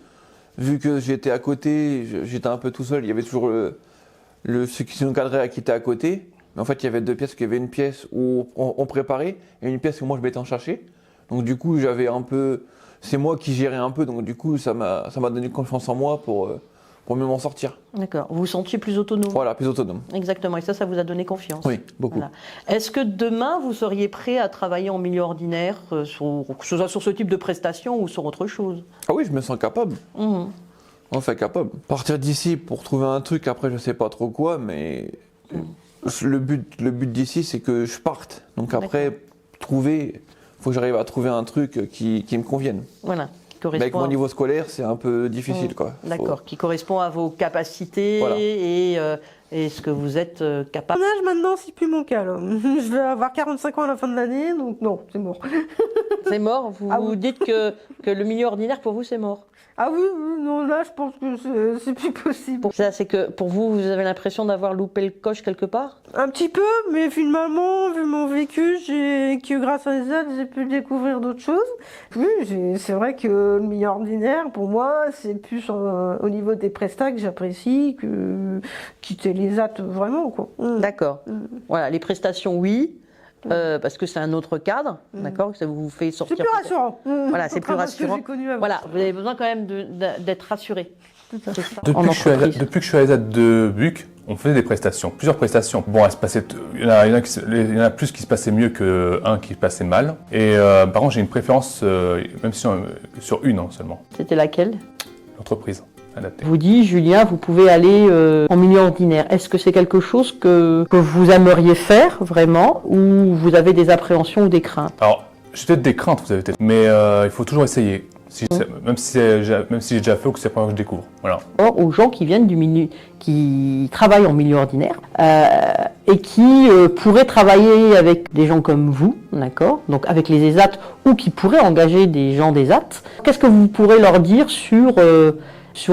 vu que j'étais à côté, j'étais un peu tout seul, il y avait toujours ceux qui s'encadraient qui étaient à côté. En fait, il y avait deux pièces. Il y avait une pièce où on préparait et une pièce où moi je m'étais en chercher. Donc du coup, c'est moi qui gérais un peu. Donc du coup, ça m'a donné confiance en moi pour mieux m'en sortir. D'accord. Vous vous sentiez plus autonome. Voilà, plus autonome. Exactement. Et ça vous a donné confiance. Oui, beaucoup. Voilà. Est-ce que demain, vous seriez prêt à travailler en milieu ordinaire, que ce soit sur ce type de prestation ou sur autre chose? Ah oui, je me sens capable. Enfin, capable. Partir d'ici pour trouver un truc, après je sais pas trop quoi, mais... Le but d'ici, c'est que je parte. Donc après, il faut que j'arrive à trouver un truc qui me convienne. Voilà. Mais avec mon niveau scolaire, c'est un peu difficile. D'accord, qui correspond à vos capacités et ce que vous êtes capable. Mon âge maintenant, c'est plus mon cas. Là. Je vais avoir 45 ans à la fin de l'année, donc non, c'est mort. C'est mort? Vous dites que le milieu ordinaire, pour vous, c'est mort? Ah oui, non, là, je pense que c'est plus possible. Ça, c'est que pour vous, vous avez l'impression d'avoir loupé le coche quelque part? Un petit peu, mais finalement, vu mon vécu, que grâce à les aides, j'ai pu découvrir d'autres choses. Oui, c'est vrai que le milieu ordinaire, pour moi, c'est plus au niveau des prestats que j'apprécie que quitter les AT vraiment, quoi. D'accord. Voilà, les prestations, oui. Parce que c'est un autre cadre, d'accord, que ça vous fait sortir. C'est plus rassurant. Voilà, c'est plus rassurant. Voilà, vous avez besoin quand même d'être rassuré. Depuis que je suis à l'ESAT de Buc, on faisait des prestations, plusieurs prestations. Bon, il y en a plus qui se passaient mieux qu'un qui passait mal. Et par contre, j'ai une préférence, même sur une seulement. C'était laquelle? L'entreprise. Adapté. Vous dit, Julien, vous pouvez aller en milieu ordinaire. Est-ce que c'est quelque chose que vous aimeriez faire vraiment ou vous avez des appréhensions ou des craintes? Alors, j'ai peut-être des craintes, vous avez peut-être, mais il faut toujours essayer. Même si j'ai déjà fait ou que c'est la première fois que je découvre. Voilà. Or, aux gens qui viennent du milieu, qui travaillent en milieu ordinaire et qui pourraient travailler avec des gens comme vous, d'accord, donc avec les ESAT ou qui pourraient engager des gens d'ESAT, qu'est-ce que vous pourrez leur dire sur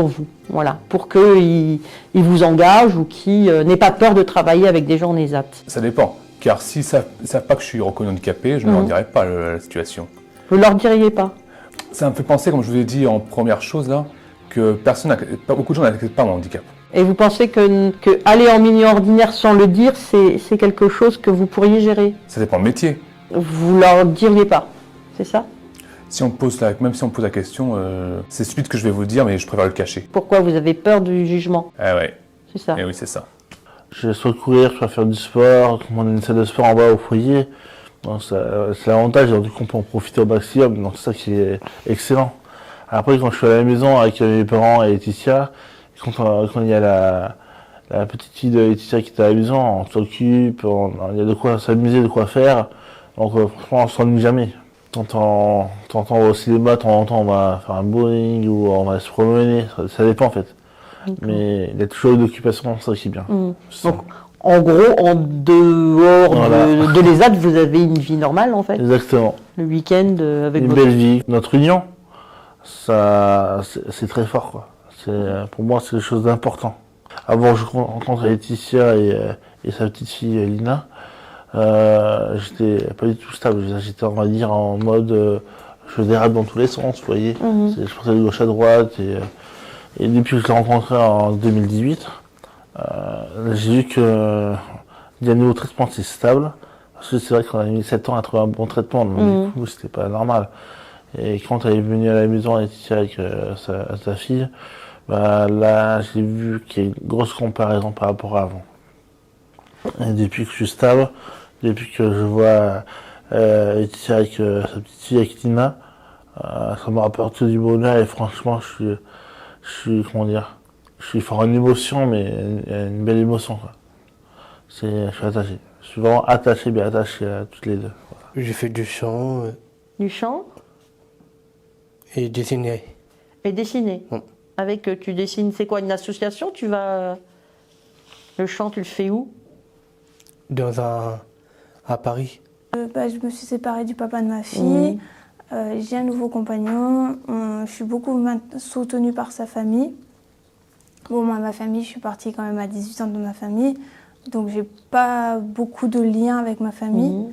vous, voilà, pour qu'ils vous engagent ou qu'ils n'aient pas peur de travailler avec des gens en ESAT? Ça dépend, car s'ils ne savent pas que je suis reconnu handicapé, je ne leur dirai pas la situation. Vous ne leur diriez pas? Ça me fait penser, comme je vous ai dit en première chose là, que pas beaucoup de gens n'acceptent pas mon handicap. Et vous pensez que aller en milieu ordinaire sans le dire, c'est quelque chose que vous pourriez gérer? Ça dépend du métier. Vous leur diriez pas, c'est ça? Même si on me pose la question, c'est celui que je vais vous dire, mais je préfère le cacher. Pourquoi vous avez peur du jugement? Ah ouais. C'est ça. Eh oui, c'est ça. Je vais soit courir, soit faire du sport, comme on a une salle de sport en bas au foyer. C'est l'avantage, du coup on peut en profiter au maximum, donc c'est ça qui est excellent. Après, quand je suis à la maison avec mes parents et Laetitia, quand il y a la petite fille de Laetitia qui est à la maison, on s'occupe, il y a de quoi s'amuser, de quoi faire, donc franchement on s'ennuie jamais. T'entends au cinéma, de temps en temps on va faire un bowling ou on va se promener, ça dépend en fait. Mais il y a toujours une occupation, ça qui est bien. Donc, en gros, en dehors de l'ESAT, vous avez une vie normale en fait? Exactement. Le week-end avec une belle vie. Notre union, ça, c'est très fort, quoi. Pour moi, c'est quelque chose d'important. Avant, je rencontre Laetitia et sa petite fille Lina. J'étais pas du tout stable. J'étais, on va dire, en mode, je dérape dans tous les sens, vous voyez. Je partais de gauche à droite. Et depuis que je l'ai rencontré en 2018, j'ai vu que il y a un nouveau traitement, c'est stable. Parce que c'est vrai qu'on a mis 7 ans à trouver un bon traitement, donc du coup, c'était pas normal. Et quand elle est venue à la maison avec sa fille, là, j'ai vu qu'il y a une grosse comparaison par rapport à avant. Et depuis que je suis stable, depuis que je vois Laetitia avec sa petite fille, avec Tina, Ça m'a apporté du bonheur et franchement, je suis fort en émotion, mais une belle émotion, quoi. Je suis attaché. Je suis vraiment attaché, bien attaché à toutes les deux. J'ai fait du chant. Du chant Et dessiner. et dessiner. Tu dessines, c'est quoi, une association? Le chant, tu le fais où? À Paris. Je me suis séparée du papa de ma fille. J'ai un nouveau compagnon. Je suis beaucoup soutenue par sa famille. Bon, moi, ma famille, je suis partie quand même à 18 ans de ma famille. Donc, j'ai pas beaucoup de liens avec ma famille.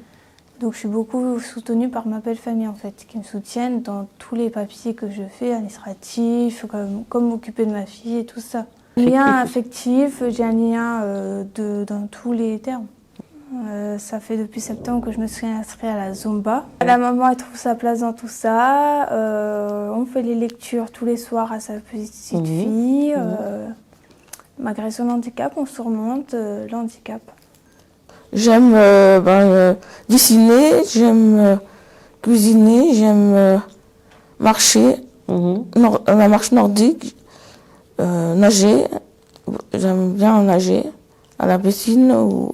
Donc, je suis beaucoup soutenue par ma belle famille, en fait, qui me soutiennent dans tous les papiers que je fais, administratifs, comme m'occuper de ma fille et tout ça. Lien affectif, j'ai un lien dans tous les termes. Ça fait depuis septembre que je me suis inscrite à la Zumba. La maman, elle trouve sa place dans tout ça. On fait les lectures tous les soirs à sa petite fille. Malgré son handicap, on surmonte l'handicap. J'aime dessiner, j'aime cuisiner, j'aime marcher, la marche nordique, nager. J'aime bien nager à la piscine ou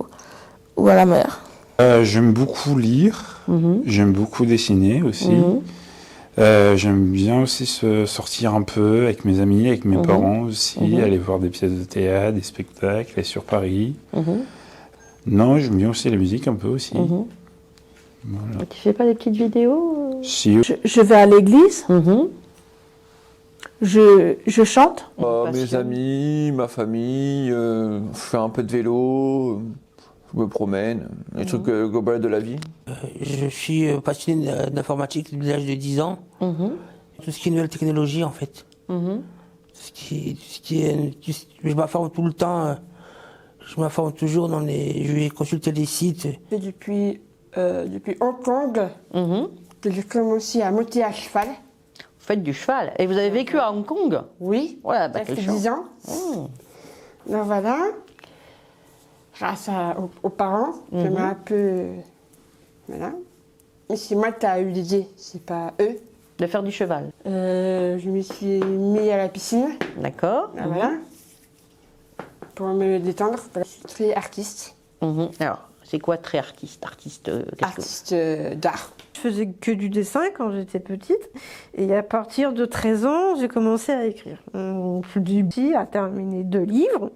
à la mer. J'aime beaucoup lire, j'aime beaucoup dessiner aussi. J'aime bien aussi sortir un peu avec mes amis, avec mes parents aussi, aller voir des pièces de théâtre, des spectacles, aller sur Paris. Non, j'aime bien aussi la musique un peu aussi. Voilà. Tu fais pas des petites vidéos? Si. Je vais à l'église. Je chante. Mes amis, ma famille, je fais un peu de vélo, je me promène, les trucs globaux de la vie. Je suis passionné d'informatique depuis l'âge de 10 ans. Tout ce qui est nouvelle technologie, en fait. Je m'informe tout le temps. Je m'informe toujours je vais consulter les sites. Depuis Hong Kong, que j'ai commencé à monter à cheval. Vous faites du cheval. Et vous avez vécu à Hong Kong? Oui, voilà, ça fait 10 ans. Donc voilà, grâce aux parents, qui m'ont un peu... Voilà. Mais c'est moi qui ai eu l'idée, c'est pas eux. De faire du cheval? Je me suis mis à la piscine. D'accord. Voilà. Pour me détendre. Je suis très artiste. Alors, c'est quoi très artiste? Artiste d'art. Je faisais que du dessin quand j'étais petite. Et à partir de 13 ans, j'ai commencé à écrire. Du petit à terminer 2 livres,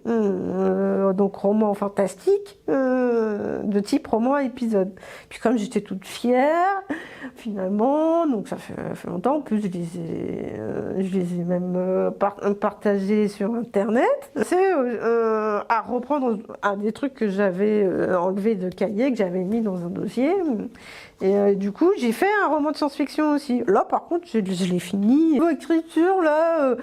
donc romans fantastiques, de type roman à épisode. Puis comme j'étais toute fière, finalement, donc ça fait longtemps, en plus je les ai même partagés sur Internet. C'est à reprendre des trucs que j'avais enlevés de cahiers, que j'avais mis dans un dossier. Et du coup, j'ai fait un roman de science-fiction aussi. Là, par contre, je l'ai fini. L'écriture, là,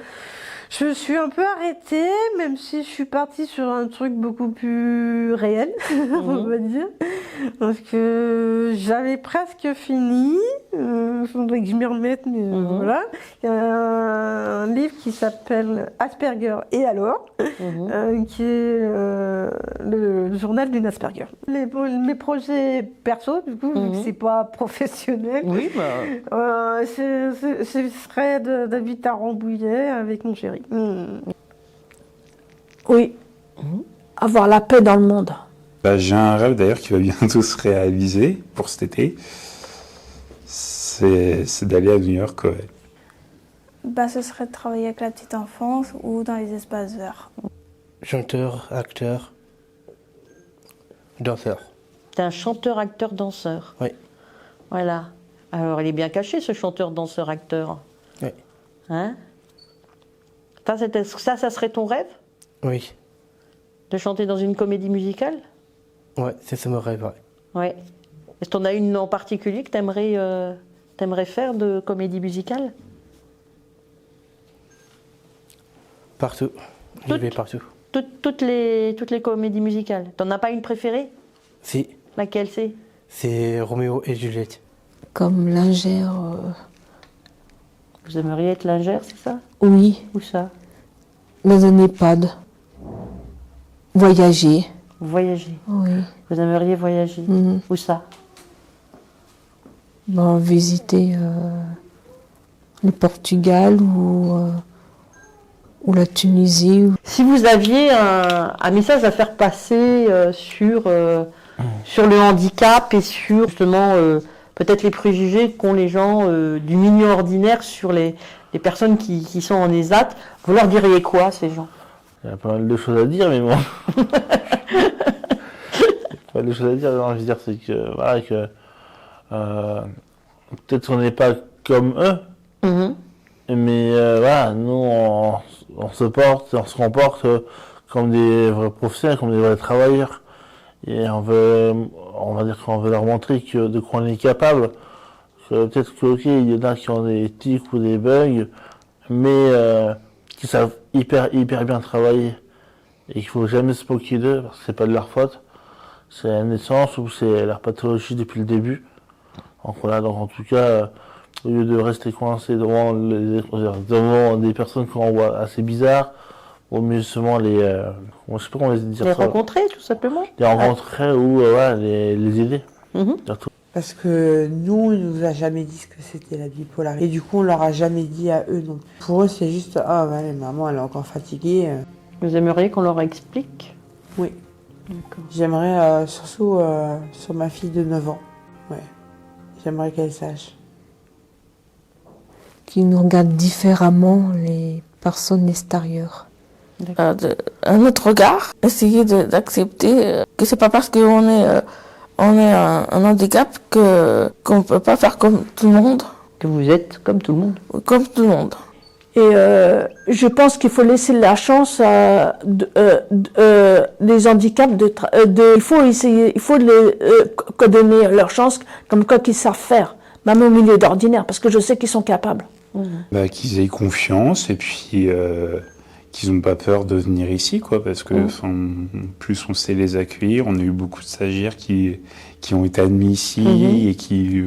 je suis un peu arrêtée, même si je suis partie sur un truc beaucoup plus réel, on va dire. Parce que j'avais presque fini. Il faudrait que je m'y remette, mais voilà. Il y a un livre qui s'appelle Asperger et alors, qui est le journal d'une Asperger. Mes projets perso, du coup, vu que c'est pas professionnel, ce serait d'habiter à Rambouillet avec mon chéri. Oui. Avoir la paix dans le monde. J'ai un rêve d'ailleurs qui va bientôt se réaliser pour cet été. C'est d'aller à New York. Ce serait de travailler avec la petite enfance ou dans les espaces verts. Chanteur, acteur, danseur. T'es un chanteur, acteur, danseur. Oui. Voilà. Alors, il est bien caché, ce chanteur, danseur, acteur. Oui. Hein? Ça serait ton rêve? Oui. De chanter dans une comédie musicale? Ouais, c'est mon rêve, ouais. Ouais. Est-ce que t'en as une en particulier que t'aimerais faire de comédie musicale? Partout. Je vais partout. Toutes les comédies musicales. T'en as pas une préférée? Si. Laquelle c'est? C'est Roméo et Juliette. Comme lingère. Vous aimeriez être lingère, c'est ça? Oui. Où ça? Dans un EHPAD. Voyager. Voyager? Oui. Vous aimeriez voyager? Où ça? Visiter le Portugal ou la Tunisie. Si vous aviez un message à faire passer sur le handicap et sur justement peut-être les préjugés qu'ont les gens du milieu ordinaire sur les personnes qui sont en ESAT, vous leur diriez quoi, ces gens? Il y a pas mal de choses à dire, mais bon. Il y a pas mal de choses à dire. Non, je veux dire, c'est que, voilà, que peut-être qu'on n'est pas comme eux, mais voilà, nous, on se porte, on se comporte comme des vrais professionnels, comme des vrais travailleurs. Et on va dire qu'on veut leur montrer de quoi on est capable. Que peut-être que, ok, il y en a qui ont des tics ou des bugs, mais qui savent hyper bien travailler. Et qu'il faut jamais se moquer d'eux, parce que c'est pas de leur faute. C'est la naissance ou c'est leur pathologie depuis le début. Donc voilà, donc en tout cas, au lieu de rester coincé devant des personnes qu'on voit assez bizarres, au mieux justement je sais pas comment dire les ça. rencontrer, tout simplement. Les rencontrer ou les aider. Surtout. Parce que nous, il nous a jamais dit ce que c'était la bipolarité. Et du coup, on leur a jamais dit à eux non plus. Pour eux, c'est juste, ah ouais, maman, elle est encore fatiguée. Vous aimeriez qu'on leur explique? Oui. J'aimerais surtout sur ma fille de 9 ans. Ouais. J'aimerais qu'elle sache. Qui nous regardent différemment, les personnes extérieures. Un autre regard, essayer d'accepter que c'est pas parce qu'on est un handicap qu'on peut pas faire comme tout le monde. Que vous êtes comme tout le monde. Comme tout le monde. Et je pense qu'il faut laisser la chance à les handicaps il faut donner leur chance comme quoi qu'ils savent faire, même au milieu d'ordinaire, parce que je sais qu'ils sont capables. Qu'ils aient confiance et puis qu'ils n'ont pas peur de venir ici, quoi, parce que plus on sait les accueillir. On a eu beaucoup de stagiaires qui ont été admis ici et qui,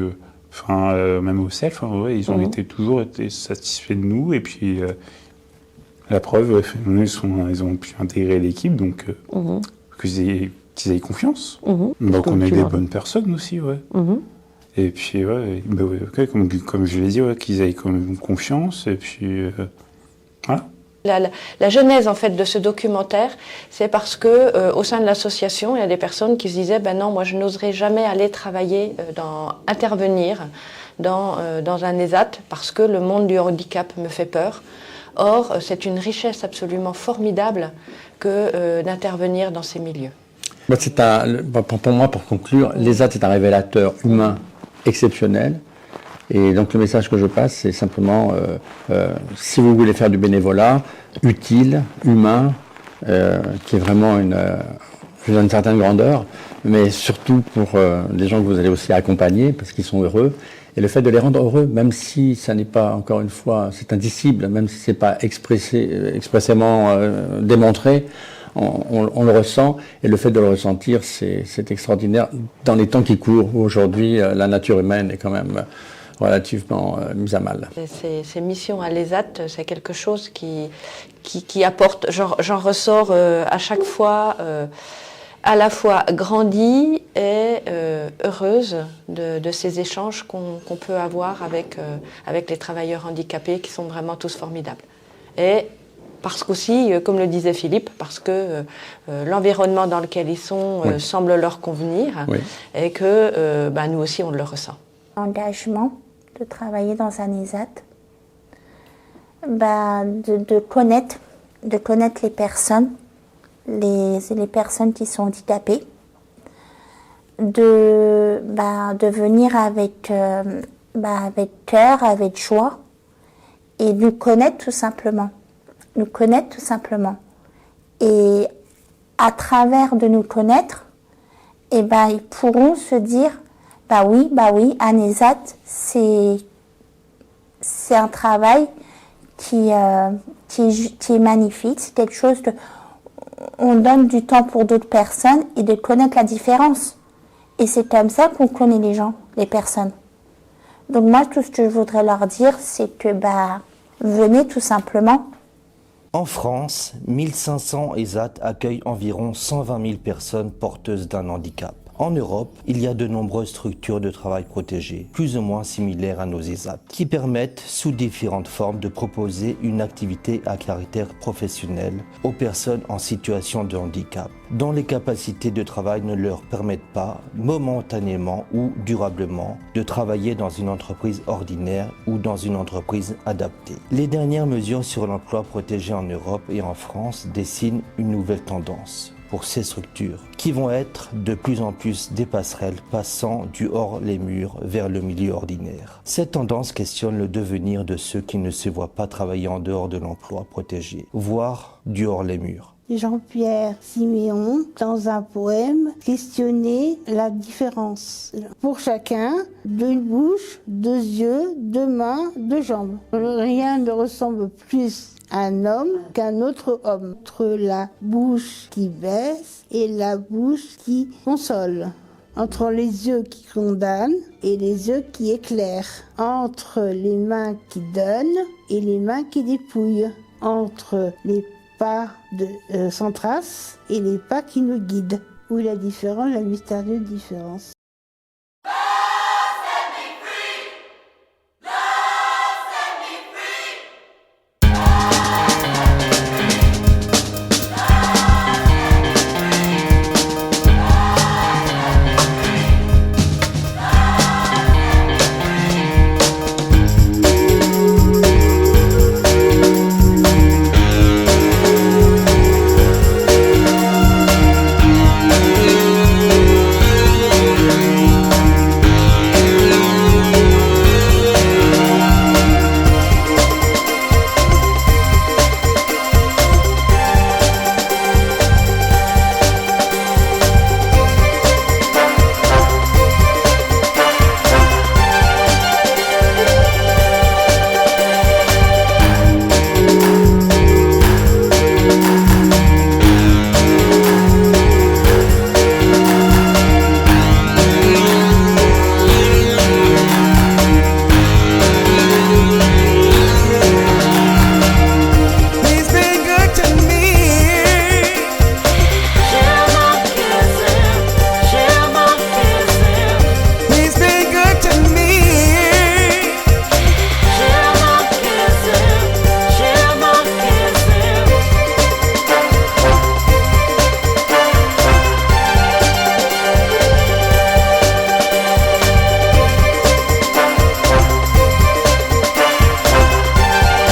même au CELF, ils ont toujours été satisfaits de nous. Et puis la preuve, ils ont pu intégrer l'équipe, donc qu'ils aient confiance. Donc on est des bonnes personnes aussi, ouais. Et puis comme je l'ai dit, qu'ils aient quand même confiance. Et puis voilà. La genèse en fait de ce documentaire, c'est parce que au sein de l'association, il y a des personnes qui se disaient ben non, moi je n'oserais jamais aller travailler intervenir dans un ESAT parce que le monde du handicap me fait peur. Or, c'est une richesse absolument formidable que d'intervenir dans ces milieux. Pour moi, pour conclure, l'ESAT est un révélateur humain exceptionnel. Et donc le message que je passe, c'est simplement, si vous voulez faire du bénévolat, utile, humain, qui est vraiment une certaine grandeur, mais surtout pour les gens que vous allez aussi accompagner, parce qu'ils sont heureux, et le fait de les rendre heureux, même si ça n'est pas, encore une fois, c'est indicible, même si c'est pas expressément démontré, on le ressent, et le fait de le ressentir, c'est extraordinaire dans les temps qui courent, où aujourd'hui la nature humaine est quand même relativement mise à mal. Ces missions à l'ESAT, c'est quelque chose qui apporte, j'en ressors à chaque fois à la fois grandie et heureuse de ces échanges qu'on peut avoir avec les travailleurs handicapés qui sont vraiment tous formidables. Et parce qu'aussi, comme le disait Philippe, parce que l'environnement dans lequel ils sont semble leur convenir et que nous aussi on le ressent. Engagement de travailler dans un ESAT, de connaître les personnes, les personnes qui sont handicapées, de venir avec cœur, avec joie, et nous connaître tout simplement. Et à travers de nous connaître, ils pourront se dire oui, un ESAT, c'est un travail qui est magnifique, c'est quelque chose de... On donne du temps pour d'autres personnes et de connaître la différence. Et c'est comme ça qu'on connaît les gens, les personnes. Donc moi, tout ce que je voudrais leur dire, c'est que venez tout simplement. En France, 1500 ESAT accueillent environ 120 000 personnes porteuses d'un handicap. En Europe, il y a de nombreuses structures de travail protégées, plus ou moins similaires à nos ESAT, qui permettent, sous différentes formes, de proposer une activité à caractère professionnel aux personnes en situation de handicap, dont les capacités de travail ne leur permettent pas, momentanément ou durablement, de travailler dans une entreprise ordinaire ou dans une entreprise adaptée. Les dernières mesures sur l'emploi protégé en Europe et en France dessinent une nouvelle tendance pour ces structures, qui vont être de plus en plus des passerelles passant du hors les murs vers le milieu ordinaire. Cette tendance questionne le devenir de ceux qui ne se voient pas travailler en dehors de l'emploi protégé, voire du hors les murs. Jean-Pierre Siméon, dans un poème, questionnait la différence. Pour chacun, 2 bouches, 2 yeux, 2 mains, 2 jambes. Rien ne ressemble plus à un homme qu'un autre homme. Entre la bouche qui baisse et la bouche qui console. Entre les yeux qui condamnent et les yeux qui éclairent. Entre les mains qui donnent et les mains qui dépouillent. Entre les pas sans trace et les pas qui nous guident. Où est la différence, la mystérieuse différence.